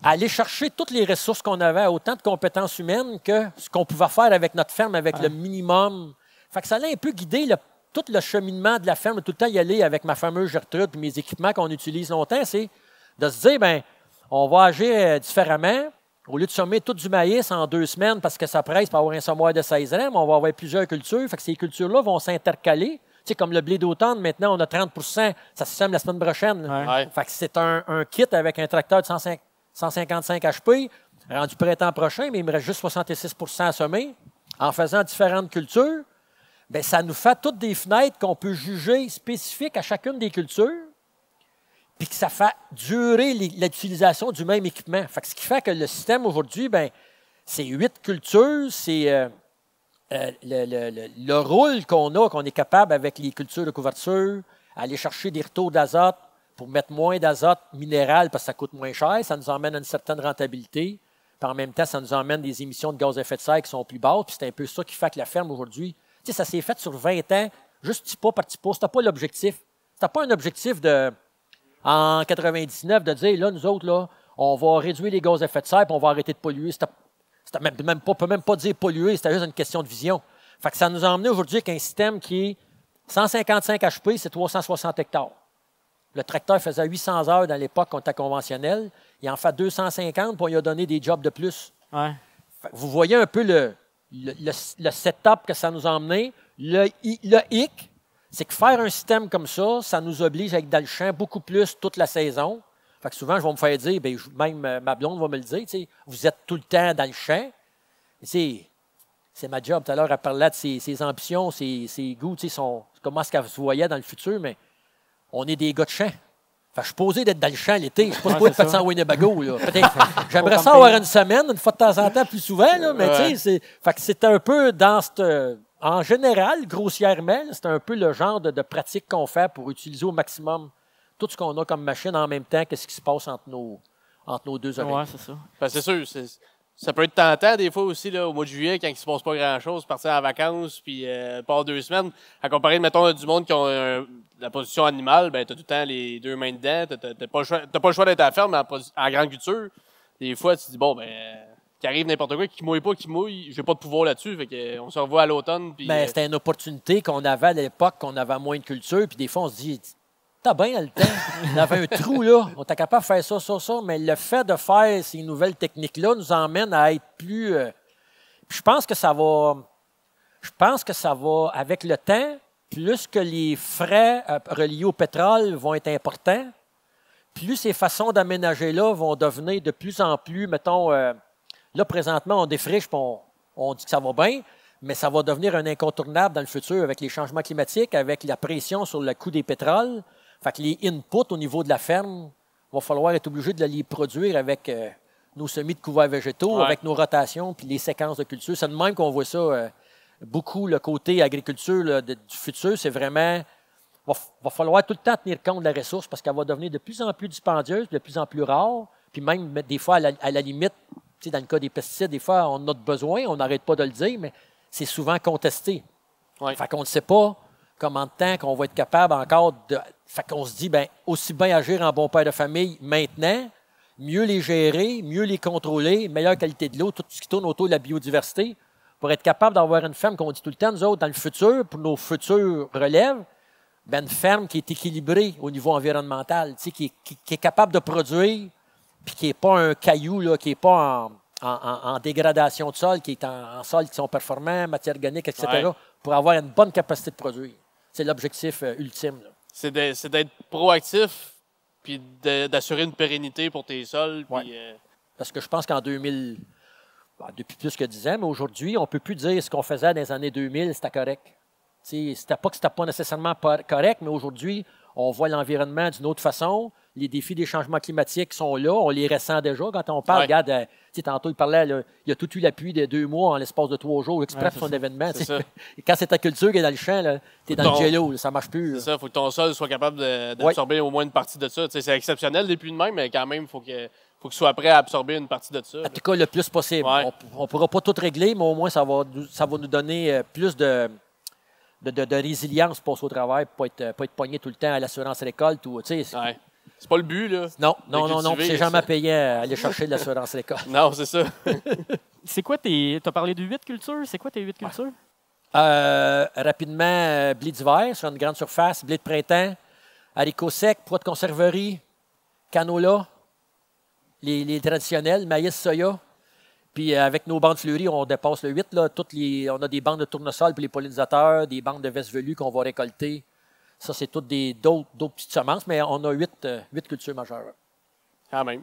aller chercher toutes les ressources qu'on avait, autant de compétences humaines que ce qu'on pouvait faire avec notre ferme, avec le minimum. Fait que ça allait un peu guider tout le cheminement de la ferme, tout le temps y aller avec ma fameuse Gertrude et mes équipements qu'on utilise longtemps, c'est de se dire, bien, on va agir différemment. Au lieu de semer tout du maïs en 2 semaines parce que ça presse pour avoir un semoir de 16 raies, on va avoir plusieurs cultures. Fait que ces cultures-là vont s'intercaler. Tu sais, comme le blé d'automne, maintenant, on a 30 ça se sème la semaine prochaine. Ouais. Fait que c'est un kit avec un tracteur de 155 HP, rendu printemps prochain, mais il me reste juste 66 à semer. En faisant différentes cultures, bien, ça nous fait toutes des fenêtres qu'on peut juger spécifiques à chacune des cultures, puis que ça fait durer l'utilisation du même équipement. Fait que ce qui fait que le système aujourd'hui, bien, c'est 8 cultures, c'est le rôle qu'on est capable avec les cultures de couverture, aller chercher des retours d'azote pour mettre moins d'azote minéral parce que ça coûte moins cher, ça nous emmène à une certaine rentabilité. Puis en même temps, ça nous emmène des émissions de gaz à effet de serre qui sont plus basses. Puis c'est un peu ça qui fait que la ferme aujourd'hui, tu sais, ça s'est fait sur 20 ans, juste petit pas par petit pas. C'était pas l'objectif. C'était pas un objectif en 99 de dire, là, nous autres, là, on va réduire les gaz à effet de serre et on va arrêter de polluer. On ne peut même pas dire polluer, c'était juste une question de vision. Fait que ça nous a emmené aujourd'hui avec un système qui est 155 HP, c'est 360 hectares. Le tracteur faisait 800 heures dans l'époque quand on était conventionnel. Il en fait 250 pour lui a donné des jobs de plus. Ouais. Vous voyez un peu le setup que ça nous a emmené. Le hic, c'est que faire un système comme ça nous oblige à être dans le champ beaucoup plus toute la saison. Fait que souvent, je vais me faire dire, bien, même ma blonde va me le dire, vous êtes tout le temps dans le champ. C'est ma job. Tout à l'heure, elle parlait de ses ambitions, ses goûts, comment est-ce qu'elle se voyait dans le futur, mais on est des gars de champ. Fait que je suis posé d'être dans le champ l'été. Je ne suis pas supposé de faire ça en Winnebago. J'aimerais ça avoir une semaine, une fois de temps en temps, plus souvent, là, mais fait que c'est un peu dans en général, grossièrement, c'est un peu le genre de pratique qu'on fait pour utiliser au maximum tout ce qu'on a comme machine en même temps, qu'est-ce qui se passe entre nos deux oreilles. Oui, c'est ça. Ben, c'est sûr, ça peut être tentant des fois aussi, là, au mois de juillet, quand il ne se passe pas grand-chose, partir en vacances, puis pas 2 semaines. À comparer, mettons, du monde qui ont la position animale, ben, tu as tout le temps les 2 mains dedans, tu n'as pas le choix d'être à la ferme, mais en grande culture, des fois, tu te dis, bon, ben, qu'il arrive n'importe quoi, qu'il mouille pas, qu'il mouille, j'ai pas de pouvoir là-dessus, fait que, on se revoit à l'automne. Ben, c'était une opportunité qu'on avait à l'époque, qu'on avait moins de culture, puis des fois, on se dit, t'as bien le temps. On avait un trou, là. On était capable de faire ça, mais le fait de faire ces nouvelles techniques-là nous emmène à être plus... Puis je pense que ça va, avec le temps, plus que les frais reliés au pétrole vont être importants, plus ces façons d'aménager-là vont devenir de plus en plus, mettons, là, présentement, on défriche, on dit que ça va bien, mais ça va devenir un incontournable dans le futur avec les changements climatiques, avec la pression sur le coût des pétroles. Fait que les inputs au niveau de la ferme, il va falloir être obligé de les produire avec nos semis de couverts végétaux, avec nos rotations, puis les séquences de culture. C'est de même qu'on voit ça beaucoup, le côté agriculture là, du futur, c'est vraiment... va falloir tout le temps tenir compte de la ressource parce qu'elle va devenir de plus en plus dispendieuse, de plus en plus rare, puis même des fois, à la limite, dans le cas des pesticides, des fois, on a besoin, on n'arrête pas de le dire, mais c'est souvent contesté. Ouais. Fait qu'on ne sait pas comment de temps qu'on va être capable encore de... Fait qu'on se dit, bien, aussi bien agir en bon père de famille maintenant, mieux les gérer, mieux les contrôler, meilleure qualité de l'eau, tout ce qui tourne autour de la biodiversité, pour être capable d'avoir une ferme, qu'on dit tout le temps, nous autres, dans le futur, pour nos futurs relèves, bien, une ferme qui est équilibrée au niveau environnemental, qui est capable de produire, puis qui n'est pas un caillou, là, qui n'est pas en dégradation de sol, qui est en sol qui sont performants, matière organique, etc., pour avoir une bonne capacité de produire. C'est l'objectif ultime. Là. C'est d'être proactif puis d'assurer une pérennité pour tes sols. Puis, Parce que je pense qu'en 2000, depuis plus que 10 ans, mais aujourd'hui, on ne peut plus dire ce qu'on faisait dans les années 2000, c'était correct. C'était pas que c'était pas nécessairement correct, mais aujourd'hui, on voit l'environnement d'une autre façon. Les défis des changements climatiques sont là, on les ressent déjà. Quand on parle, regarde, tantôt il parlait, là, il a tout eu l'appui de 2 mois en l'espace de 3 jours exprès pour son événement. Quand c'est ta culture qui est dans le champ, tu es dans le jello, ça ne marche plus. C'est ça, il faut que ton sol soit capable d'absorber au moins une partie de ça. C'est exceptionnel des pluies de même, mais quand même, il faut qu'il soit prêt à absorber une partie de ça. En tout cas, le plus possible. On ne pourra pas tout régler, mais au moins, ça va nous donner plus de résilience pour passer au travail, pour ne pas être pogné tout le temps à l'assurance récolte. C'est pas le but, là. Non, c'est jamais payé à aller chercher de l'assurance récolte. Non, c'est ça. C'est quoi tu as parlé de 8 cultures? C'est quoi tes 8 cultures? Rapidement, blé d'hiver sur une grande surface, blé de printemps, haricots secs, pois de conserverie, canola, les traditionnels, maïs, soya. Puis avec nos bandes fleuries, on dépasse le 8. Là. On a des bandes de tournesol pour les pollinisateurs, des bandes de vestes velues qu'on va récolter. Ça, c'est toutes d'autres petites semences, mais on a 8 cultures majeures. Quand même.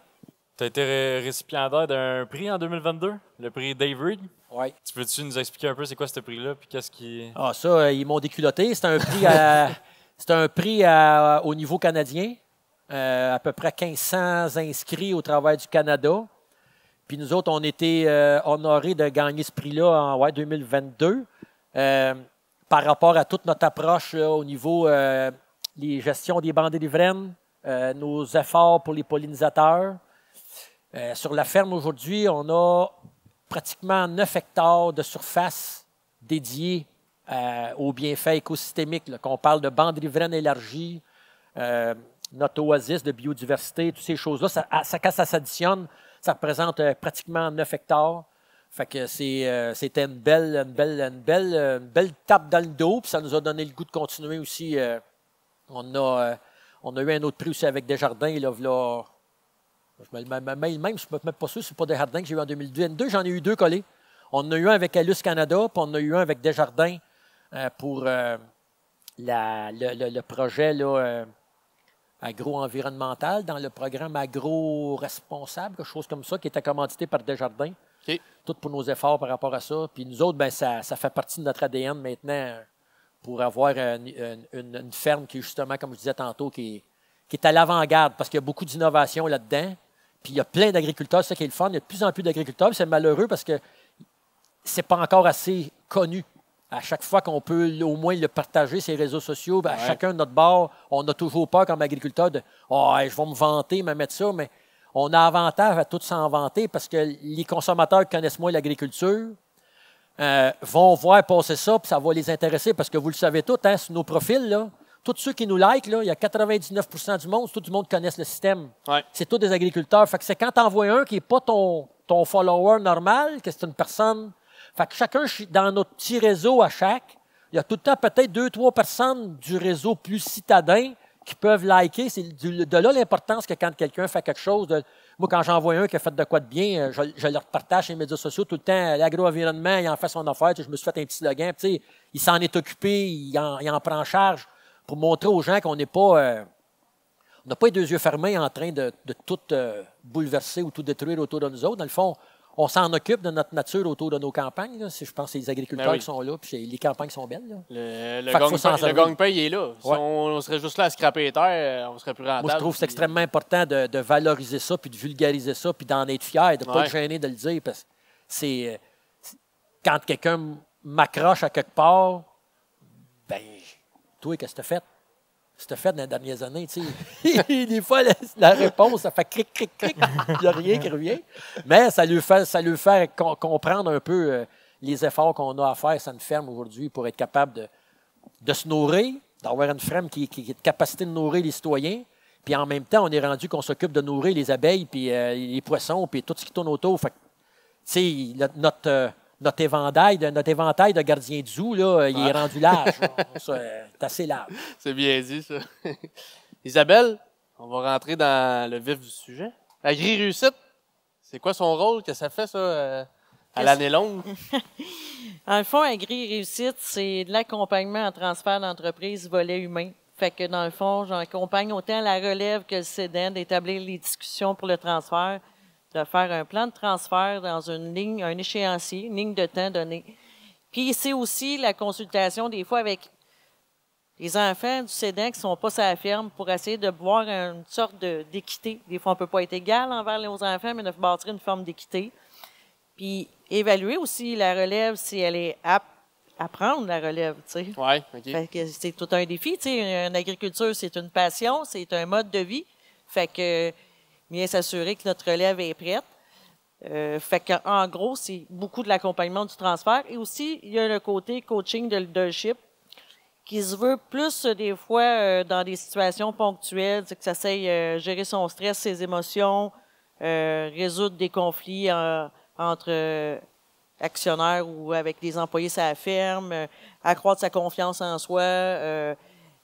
Tu as été récipiendaire d'un prix en 2022, le prix Dave Reed. Oui. Tu peux-tu nous expliquer un peu c'est quoi ce prix-là, puis qu'est-ce qui... Ah, ça, ils m'ont déculotté. C'est un prix au niveau canadien. À peu près 1500 inscrits au travers du Canada. Puis nous autres, on était honorés de gagner ce prix-là en 2022. Par rapport à toute notre approche là, au niveau des gestions des bandes d'ivraine, nos efforts pour les pollinisateurs. Sur la ferme aujourd'hui, on a pratiquement 9 hectares de surface dédiés aux bienfaits écosystémiques. Qu'on parle de bandes d'ivraine élargies, notre oasis de biodiversité, toutes ces choses-là, quand ça s'additionne, ça représente pratiquement 9 hectares. Fait que c'était une belle tape dans le dos, puis ça nous a donné le goût de continuer aussi. On a eu un autre prix aussi avec Desjardins. Là, je me suis même pas sûr, c'est pas Desjardins que j'ai eu en 2022. J'en ai eu 2 collés. On en a eu un avec Alus Canada, puis on en a eu un avec Desjardins pour le projet là, agro-environnemental dans le programme agro-responsable, quelque chose comme ça, qui était commandité par Desjardins. Okay. Tout pour nos efforts par rapport à ça. Puis nous autres, ben, ça fait partie de notre ADN maintenant pour avoir une ferme qui est justement, comme je disais tantôt, qui est à l'avant-garde parce qu'il y a beaucoup d'innovation là-dedans. Puis il y a plein d'agriculteurs, c'est ça qui est le fun. Il y a de plus en plus d'agriculteurs. C'est malheureux parce que c'est pas encore assez connu. À chaque fois qu'on peut au moins le partager, ces réseaux sociaux, ben, à chacun de notre bord, on a toujours peur comme agriculteur de « Oh, je vais me vanter, me mettre ça », mais on a avantage à tout s'en vanter parce que les consommateurs qui connaissent moins l'agriculture vont voir passer ça, puis ça va les intéresser parce que vous le savez tous, hein, sur nos profils, là, tous ceux qui nous likent, là, il y a 99% du monde, tout le monde connaît le système. Ouais. C'est tous des agriculteurs. Fait que c'est quand tu en vois un qui n'est pas ton follower normal, que c'est une personne. Fait que chacun, dans notre petit réseau à chaque, il y a tout le temps peut-être 2-3 personnes du réseau plus citadin qui peuvent liker. C'est de là l'importance que quand quelqu'un fait quelque chose, moi, quand j'en vois un qui a fait de quoi de bien, je le partage sur les médias sociaux tout le temps. L'agro-environnement, il en fait son affaire. Je me suis fait un petit slogan. Il s'en est occupé, il en prend charge pour montrer aux gens qu'on n'est pas... on n'a pas les 2 yeux fermés en train de tout bouleverser ou tout détruire autour de nous autres. Dans le fond, on s'en occupe de notre nature autour de nos campagnes. Là. Je pense que c'est les agriculteurs qui sont là, puis les campagnes sont belles. Là. Le gagne-pain, il est là. Si on serait juste là à scraper les terres, on serait plus rentable. Moi, je trouve que c'est extrêmement important de valoriser ça, puis de vulgariser ça, puis d'en être fier, de ne pas être gêné de le dire. Parce que c'est quand quelqu'un m'accroche à quelque part, ben, toi, qu'est-ce que tu as fait? Qu'est-ce que tu as fait dans les dernières années? Des fois, la réponse, ça fait cric, cric, cric. Il n'y a rien qui revient. Mais ça lui fait comprendre un peu les efforts qu'on a à faire sur une ferme aujourd'hui pour être capable de se nourrir, d'avoir une ferme qui a de capacité de nourrir les citoyens. Puis en même temps, on est rendu qu'on s'occupe de nourrir les abeilles, puis les poissons, puis tout ce qui tourne autour. Fait que, notre éventail de gardiens de zoo, là, il est rendu large. C'est assez large. C'est bien dit, ça. Isabelle, on va rentrer dans le vif du sujet. Agri-réussite, c'est quoi son rôle? Qu'est-ce que ça fait, ça, à l'année longue? En le fond, Agri-réussite, c'est de l'accompagnement en transfert d'entreprise volet humain. Fait que, dans le fond, j'accompagne autant la relève que le cédant d'établir les discussions pour le transfert, de faire un plan de transfert dans une ligne, un échéancier, une ligne de temps donnée. Puis c'est aussi la consultation des fois avec les enfants du cédant qui ne sont pas sur la ferme pour essayer de voir une sorte d'équité. Des fois, on ne peut pas être égal envers nos enfants, mais de bâtir une forme d'équité. Puis évaluer aussi la relève si elle est apte à prendre la relève, tu sais. Oui, OK. Fait que c'est tout un défi, tu sais. Une agriculture, c'est une passion, c'est un mode de vie. Fait que bien s'assurer que notre relève est prête. Fait qu'en gros, c'est beaucoup de l'accompagnement du transfert. Et aussi, il y a le côté coaching de leadership qui se veut plus des fois dans des situations ponctuelles, que ça essaye gérer son stress, ses émotions, résoudre des conflits entre actionnaires ou avec des employés sur la ferme, accroître sa confiance en soi,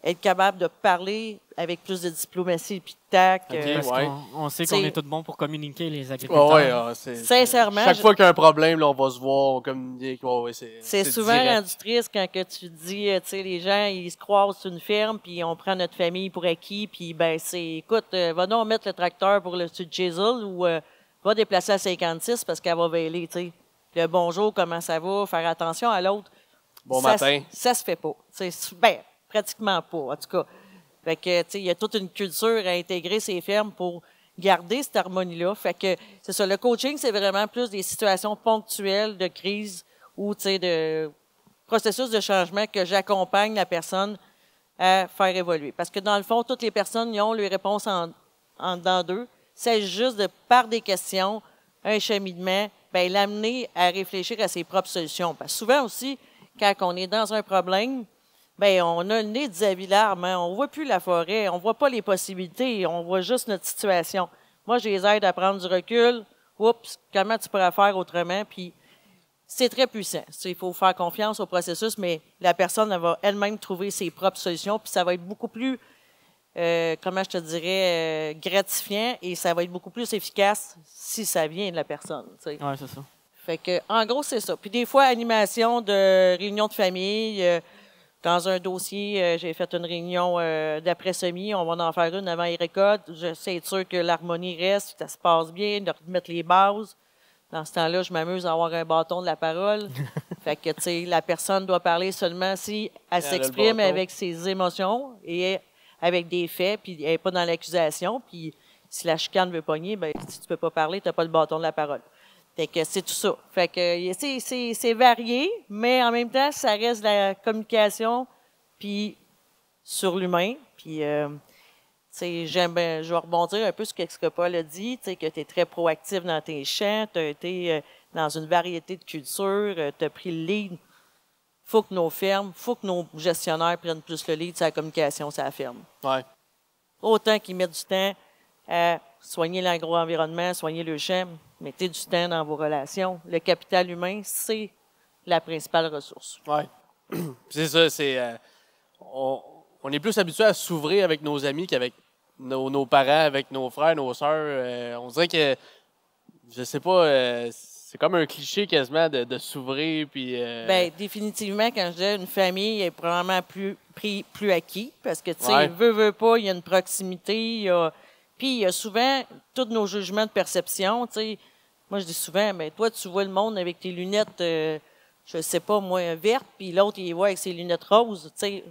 être capable de parler avec plus de diplomatie et de tact. Parce qu'on sait qu'on est tous bons pour communiquer, les agriculteurs. Sincèrement. Chaque fois qu'il y a un problème, là, on va se voir, on communique. C'est souvent rendu triste quand que tu dis, tu sais, les gens, ils se croisent sur une ferme, puis on prend notre famille pour acquis, puis ben écoute, va donc mettre le tracteur pour le chisel ou va déplacer à 56 parce qu'elle va veiller, tu sais. Le bonjour, comment ça va, faire attention à l'autre. Bon matin. Ça se fait pas. Ben, pratiquement pas, en tout cas. Fait que, tu sais, il y a toute une culture à intégrer ces fermes pour garder cette harmonie-là. Fait que, c'est ça, le coaching, c'est vraiment plus des situations ponctuelles de crise ou, tu sais, de processus de changement que j'accompagne la personne à faire évoluer. Parce que, dans le fond, toutes les personnes, ils ont les réponses en dedans d'eux. C'est juste de, par des questions, un cheminement, ben l'amener à réfléchir à ses propres solutions. Parce que souvent aussi, quand on est dans un problème, ben on a le nez du larmes, on voit plus la forêt, on voit pas les possibilités, on voit juste notre situation. Moi, je les aide à prendre du recul. Oups, comment tu pourrais faire autrement? Puis c'est très puissant. Il faut faire confiance au processus, mais la personne elle va elle-même trouver ses propres solutions, puis ça va être beaucoup plus, comment je te dirais, gratifiant et ça va être beaucoup plus efficace si ça vient de la personne. Oui, c'est ça. Fait que, en gros, c'est ça. Puis des fois, animation de réunion de famille. Dans un dossier, j'ai fait une réunion d'après-semis. On va en faire une avant les récoltes. J'essaie être sûr que l'harmonie reste, que ça se passe bien, de remettre les bases. Dans ce temps-là, je m'amuse à avoir un bâton de la parole. Fait que, tu sais, la personne doit parler seulement si elle s'exprime avec ses émotions et avec des faits, puis elle n'est pas dans l'accusation. Puis si la chicane veut pogner, ben si tu peux pas parler, tu n'as pas le bâton de la parole. Fait que c'est tout ça. Fait que c'est varié, mais en même temps, ça reste de la communication puis sur l'humain. Puis, je vais rebondir un peu sur ce que Paul a dit, que tu es très proactif dans tes champs, tu as été dans une variété de cultures, tu as pris le lead. Faut que nos fermes, faut que nos gestionnaires prennent plus le lead sur la communication sur la ferme. Ouais. Autant qu'ils mettent du temps à soigner l'agro-environnement, soigner le champ, mettez du temps dans vos relations. Le capital humain, c'est la principale ressource. Oui. C'est ça, on est plus habitué à s'ouvrir avec nos amis qu'avec nos parents, avec nos frères, nos sœurs. On dirait que, je sais pas, c'est comme un cliché quasiment de s'ouvrir. Puis, Bien, définitivement, quand je dis une famille est probablement plus acquis parce que, tu sais, veut pas, il y a une proximité, puis il y a souvent tous nos jugements de perception, tu sais. Moi, je dis souvent, ben toi, tu vois le monde avec tes lunettes, je sais pas, moi, vertes, puis l'autre, il voit avec ses lunettes roses. Tu sais,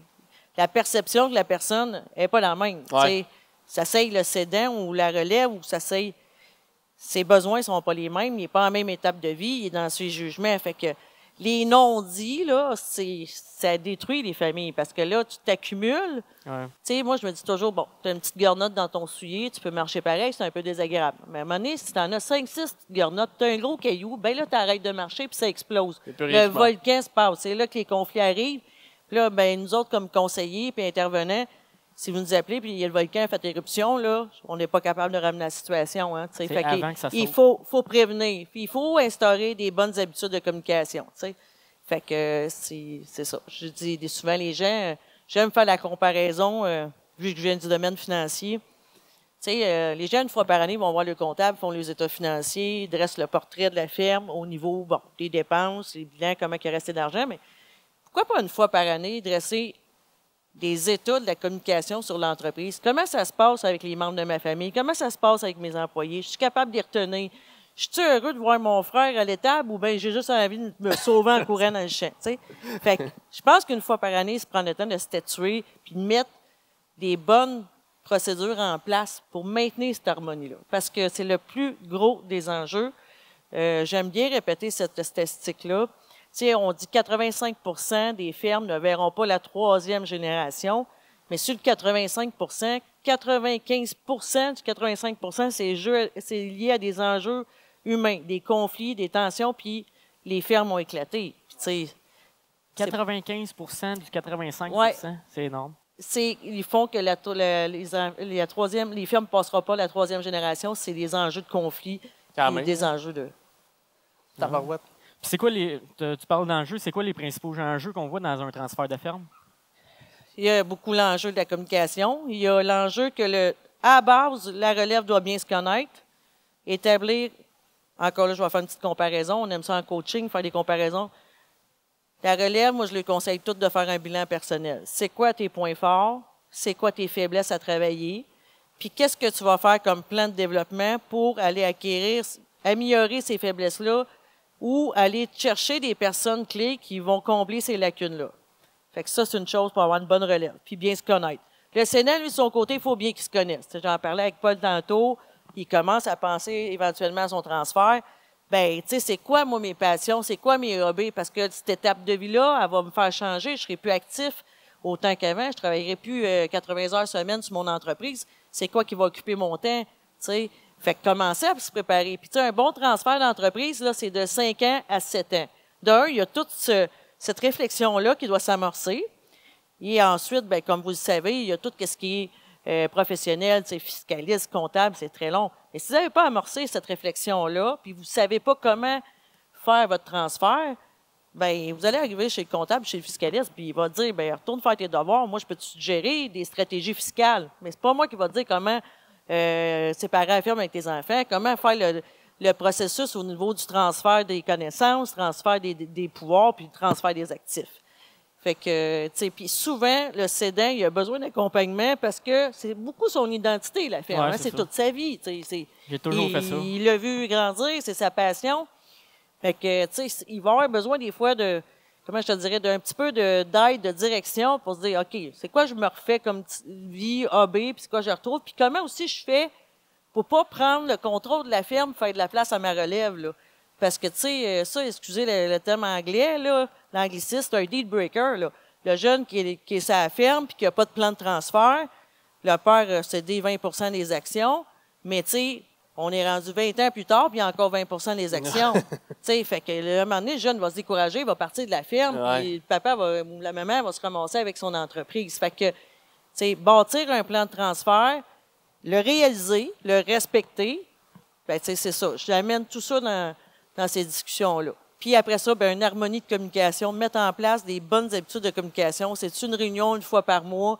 la perception de la personne n'est pas la même. Tu sais, ça s'aille le cédant ou la relève ou ça s'aille, ses besoins ne sont pas les mêmes, il n'est pas en même étape de vie, il est dans ses jugements. Fait que les non-dits, là, ça détruit les familles parce que là, tu t'accumules. Ouais. Tu sais, moi, je me dis toujours, bon, tu as une petite garnotte dans ton soulier, tu peux marcher pareil, c'est un peu désagréable. Mais à un moment donné, si tu en as 5-6 petites garnottes, tu as un gros caillou, bien là, tu arrêtes de marcher puis ça explose. Le volcan se passe. C'est là que les conflits arrivent. Puis là, ben, nous autres, comme conseillers puis intervenants, si vous nous appelez puis il y a le volcan a fait éruption, là, on n'est pas capable de ramener la situation. Hein, fait il faut prévenir. Puis il faut instaurer des bonnes habitudes de communication. T'sais. Fait que c'est ça. Je dis souvent les gens, j'aime faire la comparaison, vu que je viens du domaine financier. Les gens, une fois par année, vont voir le comptable, font les états financiers, dressent le portrait de la ferme au niveau des dépenses, les bilans, comment il est resté d'argent. Mais pourquoi pas une fois par année dresser des états de la communication sur l'entreprise? Comment ça se passe avec les membres de ma famille? Comment ça se passe avec mes employés? Je suis capable d'y retenir. Je suis heureux de voir mon frère à l'étable ou bien j'ai juste envie de me sauver en courant dans le champ, tu sais. Fait que je pense qu'une fois par année, se prendre le temps de se statuer puis de mettre des bonnes procédures en place pour maintenir cette harmonie-là. Parce que c'est le plus gros des enjeux. J'aime bien répéter cette statistique-là. Tu sais, on dit 85% des fermes ne verront pas la 3e génération, mais sur le 85%, 95% du 85%, c'est lié à des enjeux humains, des conflits, des tensions, puis les fermes ont éclaté. Puis, 95% du 85%, ouais, c'est énorme. Ils font que les fermes ne passeront pas la 3e génération, c'est des enjeux de conflit et des enjeux de tabarouette. Puis c'est quoi tu parles d'enjeux, c'est quoi les principaux enjeux qu'on voit dans un transfert de ferme? Il y a beaucoup l'enjeu de la communication. Il y a l'enjeu que, à la base, la relève doit bien se connaître, établir, encore là, je vais faire une petite comparaison. On aime ça en coaching, faire des comparaisons. La relève, moi, je lui conseille toutes de faire un bilan personnel. C'est quoi tes points forts? C'est quoi tes faiblesses à travailler? Puis qu'est-ce que tu vas faire comme plan de développement pour aller améliorer ces faiblesses-là ou aller chercher des personnes clés qui vont combler ces lacunes-là? Fait que ça, c'est une chose pour avoir une bonne relève, puis bien se connaître. Le Sénat, lui, de son côté, il faut bien qu'il se connaisse. J'en parlais avec Paul tantôt, il commence à penser éventuellement à son transfert. Bien, tu sais, c'est quoi, moi, mes passions? C'est quoi mes hobbies? Parce que cette étape de vie-là, elle va me faire changer. Je ne serai plus actif autant qu'avant. Je ne travaillerai plus 80 heures semaine sur mon entreprise. C'est quoi qui va occuper mon temps? Tu sais, fait que commencer à se préparer. Puis, tu sais, un bon transfert d'entreprise, là, c'est de 5 ans à 7 ans. D'un, il y a toute cette réflexion-là qui doit s'amorcer. Et ensuite, bien, comme vous le savez, il y a tout ce qui est professionnel, fiscaliste, comptable, c'est très long. Mais si vous n'avez pas amorcé cette réflexion-là, puis vous ne savez pas comment faire votre transfert, bien, vous allez arriver chez le comptable, chez le fiscaliste, puis il va dire, bien, retourne faire tes devoirs, moi, je peux te suggérer des stratégies fiscales. Mais c'est pas moi qui va te dire comment séparer la firme avec tes enfants, comment faire le processus au niveau du transfert des connaissances, transfert des pouvoirs, puis le transfert des actifs. Fait que, tu sais, puis souvent, le cédant, il a besoin d'accompagnement parce que c'est beaucoup son identité, la ferme. Ouais, c'est toute sa vie, tu sais. J'ai toujours fait ça. Il l'a vu grandir, c'est sa passion. Fait que, tu sais, il va avoir besoin des fois comment je te dirais, d'un petit peu d'aide, de direction pour se dire, OK, c'est quoi je me refais comme vie AB, puis c'est quoi je retrouve, puis comment aussi je fais pour pas prendre le contrôle de la ferme, faire de la place à ma relève, là. Parce que, tu sais, ça, excusez le terme anglais, là, l'anglicisme, c'est un deal breaker, là. Le jeune qui est sur la ferme puis qui n'a pas de plan de transfert, le père a cédé 20 des actions, mais, tu sais, on est rendu 20 ans plus tard puis il y a encore 20 des actions. Tu sais, fait que, à un moment donné, le jeune va se décourager, il va partir de la ferme, puis le papa ou la maman va se ramasser avec son entreprise. Fait que, tu sais, bâtir un plan de transfert, le réaliser, le respecter, ben, tu sais, c'est ça. J'amène tout ça dans ces discussions-là. Puis après ça, ben, une harmonie de communication, mettre en place des bonnes habitudes de communication. C'est une réunion une fois par mois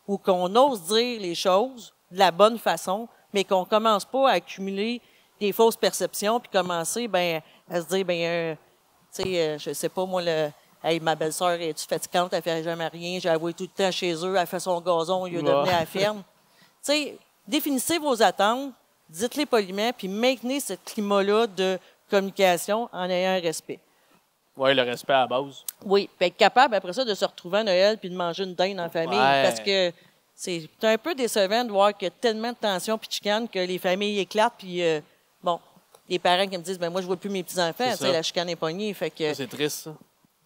où qu'on ose dire les choses de la bonne façon, mais qu'on commence pas à accumuler des fausses perceptions puis commencer ben, à se dire, ben, tu sais, je sais pas, moi, hey, ma belle-sœur, est-tu fatigante, elle fait jamais rien, j'ai avoué tout le temps chez eux, elle fait son gazon, il a donné à la ferme. Tu sais, définissez vos attentes, dites-les poliment, puis maintenez ce climat-là de communication en ayant un respect. Oui, le respect à la base. Oui, puis être capable après ça de se retrouver à Noël puis de manger une dinde en famille. Parce que c'est un peu décevant de voir qu'il y a tellement de tensions puis de chicanes que les familles éclatent. Puis, bon, les parents qui me disent, ben moi, je vois plus mes petits-enfants. La chicane est pognée. Fait que... C'est triste, ça.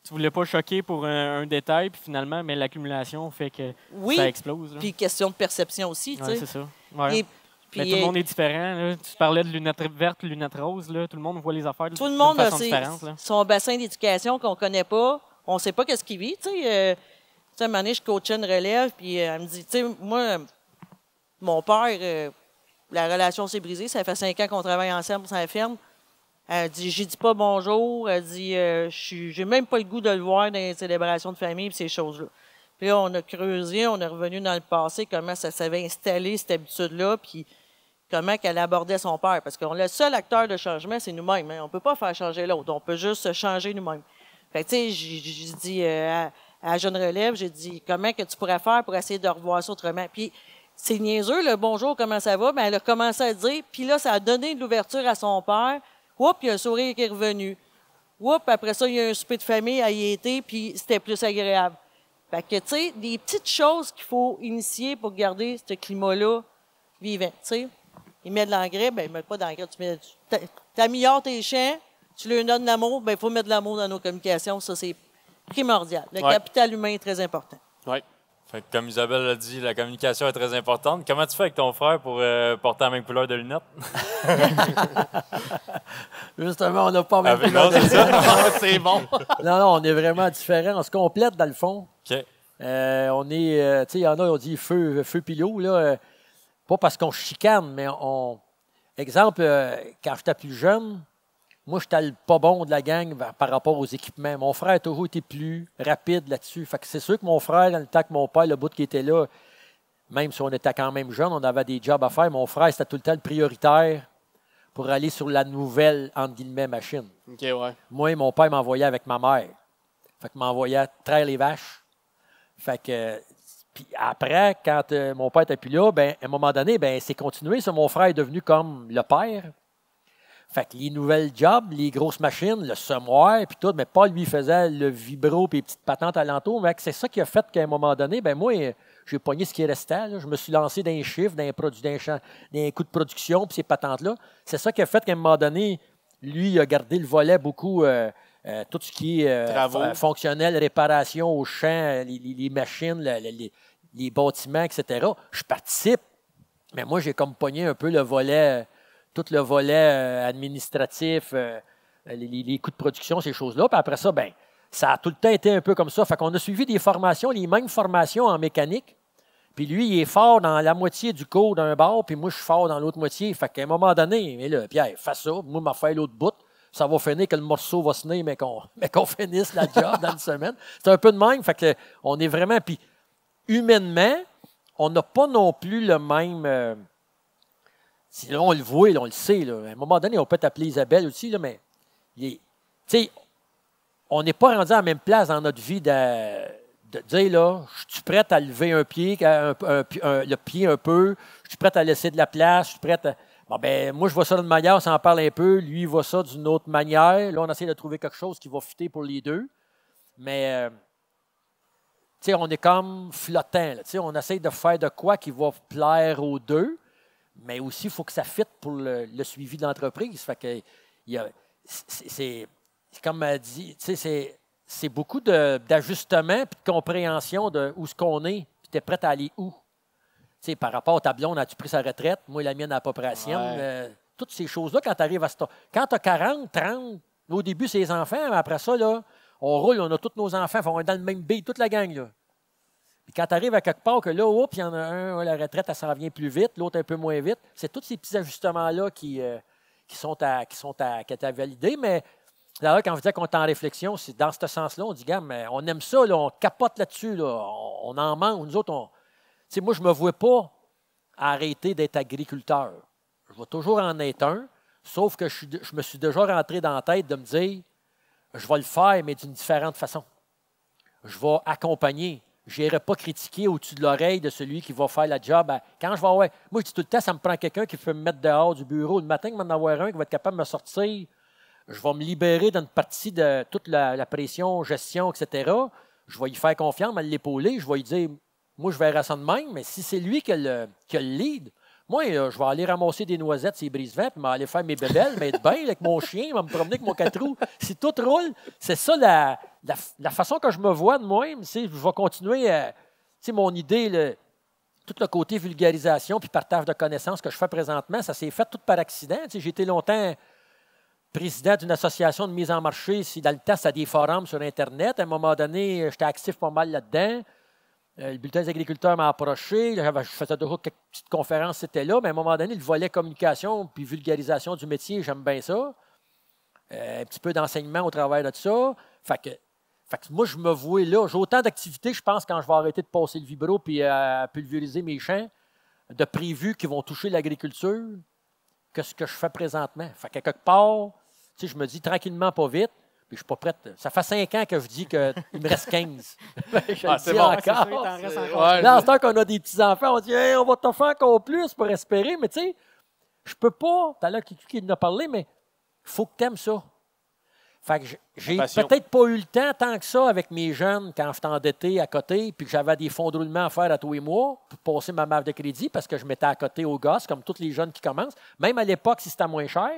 Tu voulais pas choquer pour un détail, puis finalement, mais l'accumulation fait que ça explose. Puis question de perception aussi, tu sais. Oui, c'est ça. Ouais. Puis, mais tout le monde est différent. Là. Tu parlais de lunettes vertes, lunettes roses. Là. Tout le monde voit les affaires de façon différente. Là. Son bassin d'éducation qu'on ne connaît pas. On ne sait pas qu'est-ce qu'il vit. Tu sais, à un moment donné, je coachais une relève, puis elle me dit, tu sais, moi, mon père, la relation s'est brisée. Ça fait 5 ans qu'on travaille ensemble sur la ferme. Elle dit, j'ai dit pas bonjour. Elle dit, j'ai même pas le goût de le voir dans les célébrations de famille et ces choses-là. Puis là, on a creusé, on est revenu dans le passé, comment ça s'avait installé, cette habitude-là, puis comment qu'elle abordait son père. Parce que le seul acteur de changement, c'est nous-mêmes. Hein. On ne peut pas faire changer l'autre. On peut juste se changer nous-mêmes. Fait que, tu sais, j'ai dit à la jeune relève, j'ai dit, comment que tu pourrais faire pour essayer de revoir ça autrement? Puis, c'est niaiseux, le bonjour, comment ça va? Ben, elle a commencé à dire, puis là, ça a donné de l'ouverture à son père Oups, il y a un sourire qui est revenu. Oups, après ça, il y a un souper de famille à y été, puis c'était plus agréable. Fait que, tu sais, des petites choses qu'il faut initier pour garder ce climat-là vivant, tu sais. Il met de l'engrais, ben il met pas d'engrais. Tu améliores tes champs, tu leur donnes de l'amour, ben il faut mettre de l'amour dans nos communications. Ça, c'est primordial. Le capital humain est très important. Oui. Fait que comme Isabelle l'a dit, la communication est très importante. Comment tu fais avec ton frère pour porter la même couleur de lunettes? Justement, on n'a pas même Avec non, c'est ça? C'est bon. Non, on est vraiment différents. On se complète, dans le fond. OK. On est, tu sais, il y en a, on dit feu pilot, là. Pas parce qu'on chicane, mais exemple, quand j'étais plus jeune, moi, j'étais pas bon de la gang par rapport aux équipements. Mon frère a toujours été plus rapide là-dessus. Fait que c'est sûr que mon frère, dans le temps que mon père, le bout qui était là, même si on était quand même jeune, on avait des jobs à faire. Mon frère, c'était tout le temps le prioritaire pour aller sur la nouvelle, entre guillemets, machine. OK, ouais. Moi, mon père m'envoyait avec ma mère. Fait que m'envoyait traire les vaches. Fait que, puis après, quand mon père n'était plus là, ben, à un moment donné, ben, c'est continué. Ça, mon frère est devenu comme le père. Fait que les nouvelles jobs, les grosses machines, le semoir, puis tout, mais Paul, lui, faisait le vibro puis les petites patentes alentour. Mais c'est ça qui a fait qu'à un moment donné, ben moi, j'ai pogné ce qui restait. Là. Je me suis lancé dans les chiffres, dans les coûts de production, puis ces patentes-là. C'est ça qui a fait qu'à un moment donné, lui, il a gardé le volet beaucoup, tout ce qui est fonctionnel, réparation aux champs, les machines, les bâtiments, etc. Je participe, mais moi, j'ai comme pogné un peu le volet... tout le volet administratif, les coûts de production, ces choses-là. Puis après ça, ben, ça a tout le temps été un peu comme ça. Fait qu'on a suivi des formations, les mêmes formations en mécanique. Puis lui, il est fort dans la moitié du cours d'un bord, puis moi, je suis fort dans l'autre moitié. Fait qu'à un moment donné, mais là, Pierre, fais ça, moi, je vais faire l'autre bout. Ça va finir que le morceau va se nez, mais qu'on finisse la job dans une semaine. C'est un peu de même. Fait que on est vraiment... Puis humainement, on n'a pas non plus le même... Là, on le voit, là, on le sait. Là. À un moment donné, on peut t'appeler Isabelle aussi, là, mais on n'est pas rendu à la même place dans notre vie de dire, là, je suis prête à lever un pied, le pied un peu, je suis prête à laisser de la place, je suis prête à... Bon, ben, moi, je vois ça d'une manière, ça en parle un peu, lui, il voit ça d'une autre manière. Là, on essaie de trouver quelque chose qui va fitter pour les deux. Mais, on est comme flottant. Là, on essaie de faire de quoi qui va plaire aux deux. Mais aussi, il faut que ça fitte pour le suivi de l'entreprise. Fait que c'est comme elle dit, c'est beaucoup d'ajustements et de compréhension de où ce qu'on est, puis tu es prêt à aller où. T'sais, par rapport au tableau, as-tu pris sa retraite? Moi, la mienne n'a pas pris la sienne. Toutes ces choses-là, quand tu arrives à ce temps. Quand tu as 40, 30, au début, c'est les enfants, mais après ça, là, on roule, on a tous nos enfants, on est dans le même bille, toute la gang. Là. Puis quand tu arrives à quelque part que là, il y en a un, la retraite, elle s'en vient plus vite, l'autre un peu moins vite. C'est tous ces petits ajustements-là qui sont à valider. Mais d'ailleurs, quand on disait qu'on est en réflexion, c'est dans ce sens-là, on dit, gars, mais on aime ça, là, on capote là-dessus, là, on en manque. Nous autres, moi, je ne me vois pas arrêter d'être agriculteur. Je vais toujours en être un, sauf que je me suis déjà rentré dans la tête de me dire, je vais le faire, mais d'une différente façon. Je vais accompagner. Je n'irai pas critiquer au-dessus de l'oreille de celui qui va faire la job. Quand je vais avoir... Moi, je dis tout le temps, ça me prend quelqu'un qui peut me mettre dehors du bureau. Le matin, il va en avoir un qui va être capable de me sortir. Je vais me libérer d'une partie de toute la pression, gestion, etc. Je vais y faire confiance, me l'épauler. Je vais lui dire, moi, je verrai ça de même, mais si c'est lui qui a le lead, moi, je vais aller ramasser des noisettes, ces brise-vents, puis aller faire mes bébelles, m'être bien avec mon chien, je vais me promener avec mon 4 roues. Si tout roule, c'est ça la façon que je me vois de moi-même. Je vais continuer, mon idée, tout le côté vulgarisation puis partage de connaissances que je fais présentement, ça s'est fait tout par accident. J'ai été longtemps président d'une association de mise en marché. Dans le temps, c'était des forums sur Internet. À un moment donné, j'étais actif pas mal là-dedans. Le bulletin des agriculteurs m'a approché. Je faisais déjà quelques petites conférences, c'était là. Mais à un moment donné, le volet communication puis vulgarisation du métier, j'aime bien ça. Un petit peu d'enseignement au travers de ça. Fait que moi, je me vois là. J'ai autant d'activités, je pense, quand je vais arrêter de passer le vibro puis pulvériser mes champs, de prévus qui vont toucher l'agriculture, que ce que je fais présentement. Fait que quelque part, je me dis tranquillement, pas vite. Puis je ne suis pas prête. Ça fait 5 ans que je dis qu'il me reste 15. C'est bon. Encore. Là, c'est qu'on a des petits-enfants, on dit hey, on va t'en faire encore plus pour espérer. Mais tu sais, je peux pas. Tout à l'heure, qui en a parlé, mais Il faut que tu aimes ça. Fait que j'ai peut-être pas eu le temps tant que ça avec mes jeunes quand j'étais endetté à côté, puis que j'avais des fonds de roulement à faire à tous les mois pour passer ma marge de crédit parce que je mettais à côté aux gosses, comme tous les jeunes qui commencent. Même à l'époque, si c'était moins cher,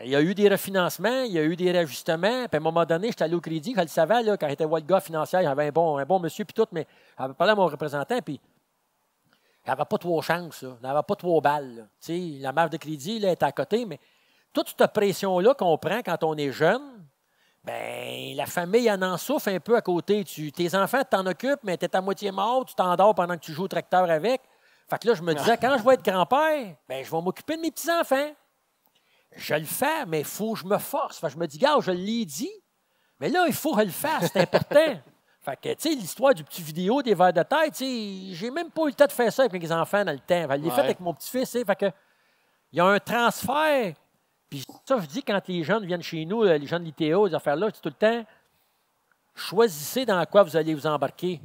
il y a eu des refinancements, il y a eu des réajustements. Puis à un moment donné, j'étais allé au crédit, je le savais, là, quand j'étais le gars financier, j'avais un bon monsieur, puis tout, mais j'avais parlé à mon représentant, puis il n'avait pas 3 chances, là. Il n'avait pas 3 balles. La marge de crédit là, était à côté, mais toute cette pression-là qu'on prend quand on est jeune, bien, la famille en souffre un peu à côté. Tes enfants, tu t'en occupes, mais tu es à moitié mort, tu t'endors pendant que tu joues au tracteur avec. Fait que là, je me disais, quand je vais être grand-père, bien, je vais m'occuper de mes petits-enfants. Je le fais, mais il faut que je me force. Fait que je me dis, gars, je l'ai dit, mais là, il faut que je le fasse, c'est important. Fait que, tu sais, l'histoire du petit vidéo des vers de tête, tu sais, j'ai même pas eu le temps de faire ça avec mes enfants dans le temps. Fait que je l'ai fait avec mon petit-fils, tu sais. Fait que, il y a un transfert. Puis ça, je dis, quand les jeunes viennent chez nous, les jeunes de l'ITEA, ces affaires-là, c'est tout le temps, choisissez dans quoi vous allez vous embarquer.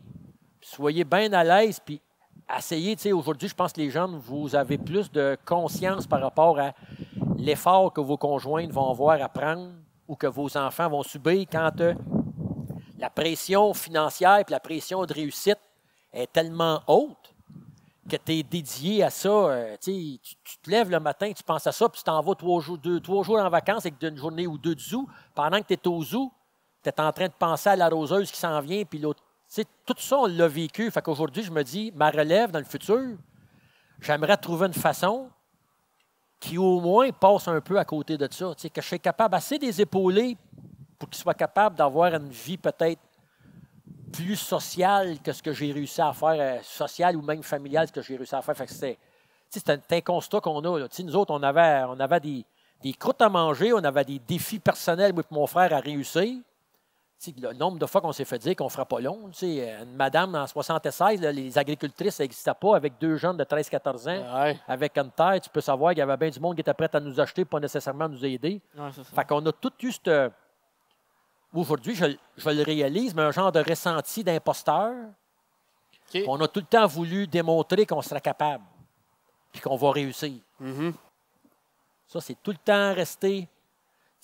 Puis soyez bien à l'aise, puis essayez, tu sais, aujourd'hui, je pense que les jeunes, vous avez plus de conscience par rapport à l'effort que vos conjointes vont avoir à prendre ou que vos enfants vont subir quand la pression financière et la pression de réussite est tellement haute que tu es dédié à ça. Tu te lèves le matin, tu penses à ça, puis tu t'en vas 3 jours en vacances avec une journée ou 2 de zoo. Pendant que tu es au zoo, tu es en train de penser à la roseuse qui s'en vient, puis l'autre. Tout ça, on l'a vécu. Fait qu'aujourd'hui, je me dis, ma relève dans le futur, j'aimerais trouver une façon qui au moins passe un peu à côté de ça. Que je sois capable assez des épauler pour qu'ils soient capables d'avoir une vie peut-être plus sociale que ce que j'ai réussi à faire, sociale ou même familiale, ce que j'ai réussi à faire. Fait que c'est un constat qu'on a. Là. Nous autres, on avait des croûtes à manger, on avait des défis personnels, moi et mon frère, à réussir. Le nombre de fois qu'on s'est fait dire qu'on ne fera pas long. Une madame en 76, là, les agricultrices, ça n'existait pas avec 2 jeunes de 13-14 ans. Avec une terre, tu peux savoir qu'il y avait bien du monde qui était prêt à nous acheter, pas nécessairement nous aider. Fait qu'on a tout eu aujourd'hui, je le réalise, mais un genre de ressenti d'imposteur. On a tout le temps voulu démontrer qu'on serait capable et qu'on va réussir. Ça, c'est tout le temps resté.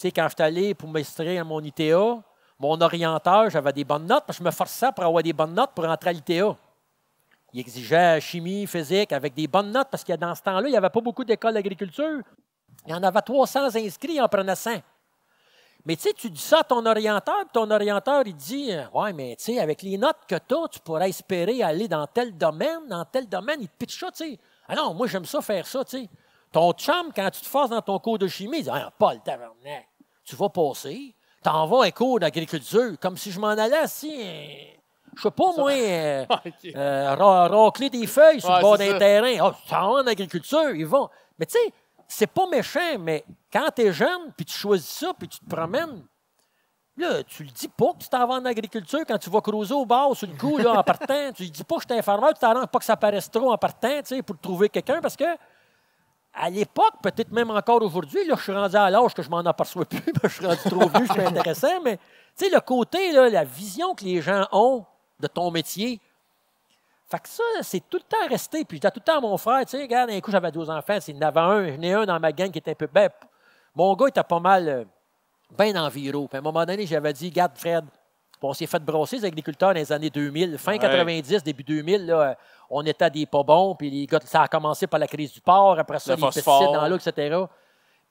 Quand je suis allé pour m'inscrire à mon ITEA, mon orienteur, j'avais des bonnes notes, parce que je me forçais pour avoir des bonnes notes pour rentrer à l'ITEA. Il exigeait chimie, physique, avec des bonnes notes, parce que dans ce temps-là, il n'y avait pas beaucoup d'écoles d'agriculture. Il y en avait 300 inscrits, il en prenait 100. Mais tu dis ça à ton orienteur, puis ton orienteur, il dit, ouais, mais avec les notes que tu as, tu pourrais espérer aller dans tel domaine, il te pitch ça, tu sais. Ah non, moi, j'aime ça, faire ça, tu sais. Ton chum, quand tu te forces dans ton cours de chimie, il dit, ah, pas le tabarnak, tu vas passer. T'en vas un cours d'agriculture, comme si je m'en allais assis, je sais pas moi, racler des feuilles sur le bord d'un terrain. Oh, tu t'en vas en agriculture, ils vont. Mais tu sais, c'est pas méchant, mais quand tu es jeune, puis tu choisis ça, puis tu te promènes, là, tu le dis pas que tu t'en vas en agriculture quand tu vas creuser au bord sur le coup, là, en partant. Tu dis pas que je suis infirmière, tu t'arranges pas que ça paraisse trop en partant, tu sais, pour trouver quelqu'un, parce que à l'époque, peut-être même encore aujourd'hui, là, je suis rendu à l'âge que je m'en aperçois plus, je suis rendu trop vieux, je suis intéressant, mais tu sais, le côté, là, la vision que les gens ont de ton métier, fait que ça, c'est tout le temps resté. Puis j'étais tout le temps à mon frère, tu sais, regarde, un coup, j'avais 12 enfants, il y en avait j'en ai un dans ma gang qui était un peu... Ben, mon gars était pas mal, bien en viro. Puis à un moment donné, j'avais dit, regarde, Fred, on s'est fait brasser les agriculteurs dans les années 2000, fin 90, début 2000, là, on était à des pas bons, puis les gars, ça a commencé par la crise du porc, après ça, les pesticides dans l'eau, etc.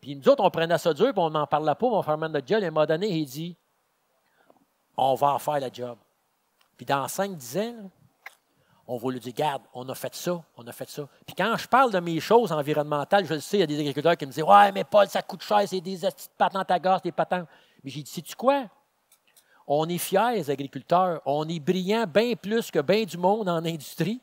Puis nous autres, on prenait ça dur, puis on n'en parlait pas, mon frère notre job, et à un moment donné, il dit, on va en faire la job. Puis dans 5-10 ans, là, on va lui dire, regarde, on a fait ça, on a fait ça. Puis quand je parle de mes choses environnementales, je le sais, il y a des agriculteurs qui me disent, ouais, mais Paul, ça coûte cher, c'est des petites patentes à gaz, des patentes. Mais j'ai dit, sais-tu quoi? On est fiers, les agriculteurs. On est brillants bien plus que bien du monde en industrie.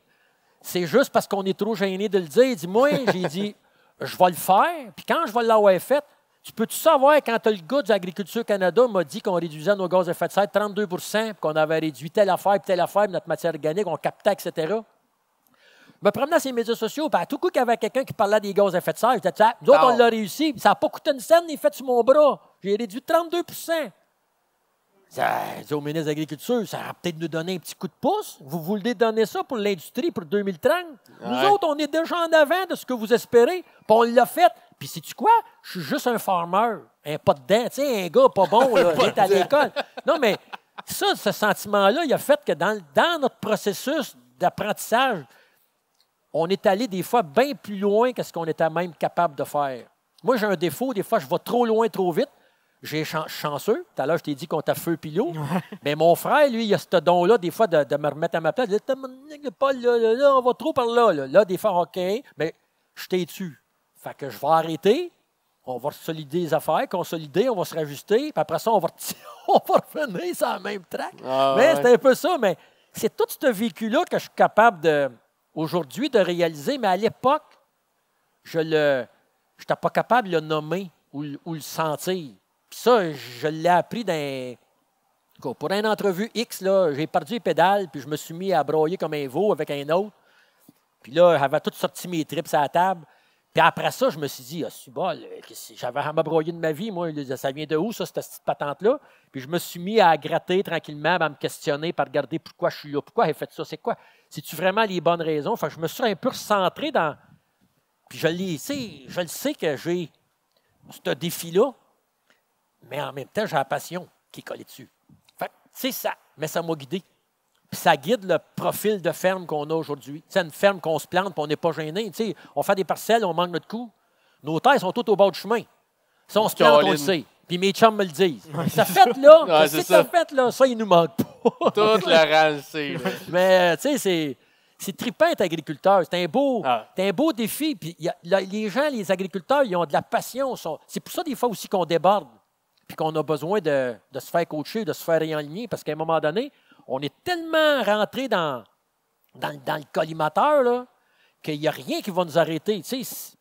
C'est juste parce qu'on est trop gêné de le dire. Il dit, moi, j'ai dit, je vais le faire. Puis quand je vais l'avoir fait, tu peux-tu savoir quand le gars de l'Agriculture Canada m'a dit qu'on réduisait nos gaz à effet de serre 32 %, qu'on avait réduit telle affaire, notre matière organique, on captait, etc. Je me promenais sur les médias sociaux, puis à tout coup qu'il y avait quelqu'un qui parlait des gaz à effet de serre, je disais, nous autres, on l'a réussi. Ça n'a pas coûté une scène, il est fait sur mon bras. J'ai réduit 32 %. Ça dit au ministre de l'Agriculture, ça va peut-être nous donner un petit coup de pouce. Vous voulez donner ça pour l'industrie pour 2030? Nous autres, on est déjà en avant de ce que vous espérez. Puis on l'a fait, Puis sais-tu quoi? Je suis juste un farmer, un pas dedans, tu sais, un gars pas bon, là, qui est à l'école. Non, mais ça, ce sentiment-là, il a fait que dans notre processus d'apprentissage, on est allé des fois bien plus loin que ce qu'on était même capable de faire. Moi, j'ai un défaut, des fois, je vais trop loin, trop vite. J'ai chanceux. Tout à l'heure, je t'ai dit qu'on t'a feu pilot. Mais mon frère, lui, il a ce don-là, des fois, de me remettre à ma place. Il dit, Paul, là, on va trop par là. Là, des fois, OK, mais je t'ai dessus. Fait que je vais arrêter. On va consolider les affaires, on va se rajuster. Puis après ça, on va revenir sur la même track. Mais c'est un peu ça. Mais c'est tout ce vécu-là que je suis capable aujourd'hui de réaliser. Mais à l'époque, je n'étais pas capable de le nommer ou le sentir. Puis ça, je l'ai appris pour une entrevue X, là, j'ai perdu les pédales, puis je me suis mis à broyer comme un veau avec un autre. Puis là, j'avais tout sorti mes trips à la table. Puis après ça, je me suis dit, c'est bol, j'avais à me broyer de ma vie, moi. Ça vient de où, ça, cette petite patente-là? Puis je me suis mis à gratter tranquillement, à me questionner, à regarder pourquoi je suis là, pourquoi j'ai fait ça, c'est quoi? C'est-tu vraiment les bonnes raisons? Enfin, je me suis un peu recentré dans... Puis je le sais que j'ai ce défi-là, mais en même temps, j'ai la passion qui est collée dessus. Fait que, ça m'a guidé. Puis ça guide le profil de ferme qu'on a aujourd'hui. C'est une ferme qu'on se plante et on n'est pas gêné. T'sais, on fait des parcelles, on manque notre coup. Nos terres sont toutes au bord du chemin. Si on se plante, on le sait. Puis mes chums me le disent. Ça fait là, ça, il nous manque pas. Toute la rancée. Mais tu sais, c'est trippant être agriculteur. C'est un beau défi. Puis les gens, les agriculteurs, ils ont de la passion. C'est pour ça, des fois aussi, qu'on déborde. Puis qu'on a besoin de se faire coacher, de se faire réaligner. Parce qu'à un moment donné, on est tellement rentré dans le collimateur là, qu'il n'y a rien qui va nous arrêter.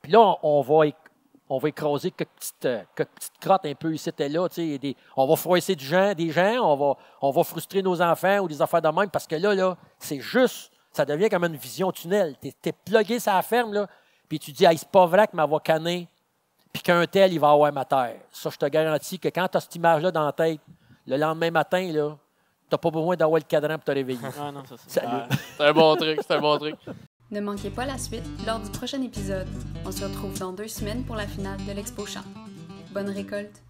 Puis là, on va écraser quelques petites crottes un peu ici et là. On va froisser des gens, on va frustrer nos enfants ou des affaires de même. Parce que là c'est juste, ça devient comme une vision tunnel. Tu es plugué sur la ferme, là, puis tu dis, hey, c'est pas vrai que ma va canner, puis qu'un tel, il va avoir ma terre. Ça, je te garantis que quand tu as cette image-là dans la tête, le lendemain matin, là, tu n'as pas besoin d'avoir le cadran pour te réveiller. Ah non, ça. Salut. C'est un bon truc, Ne manquez pas la suite lors du prochain épisode. On se retrouve dans 2 semaines pour la finale de l'Expo Champ. Bonne récolte!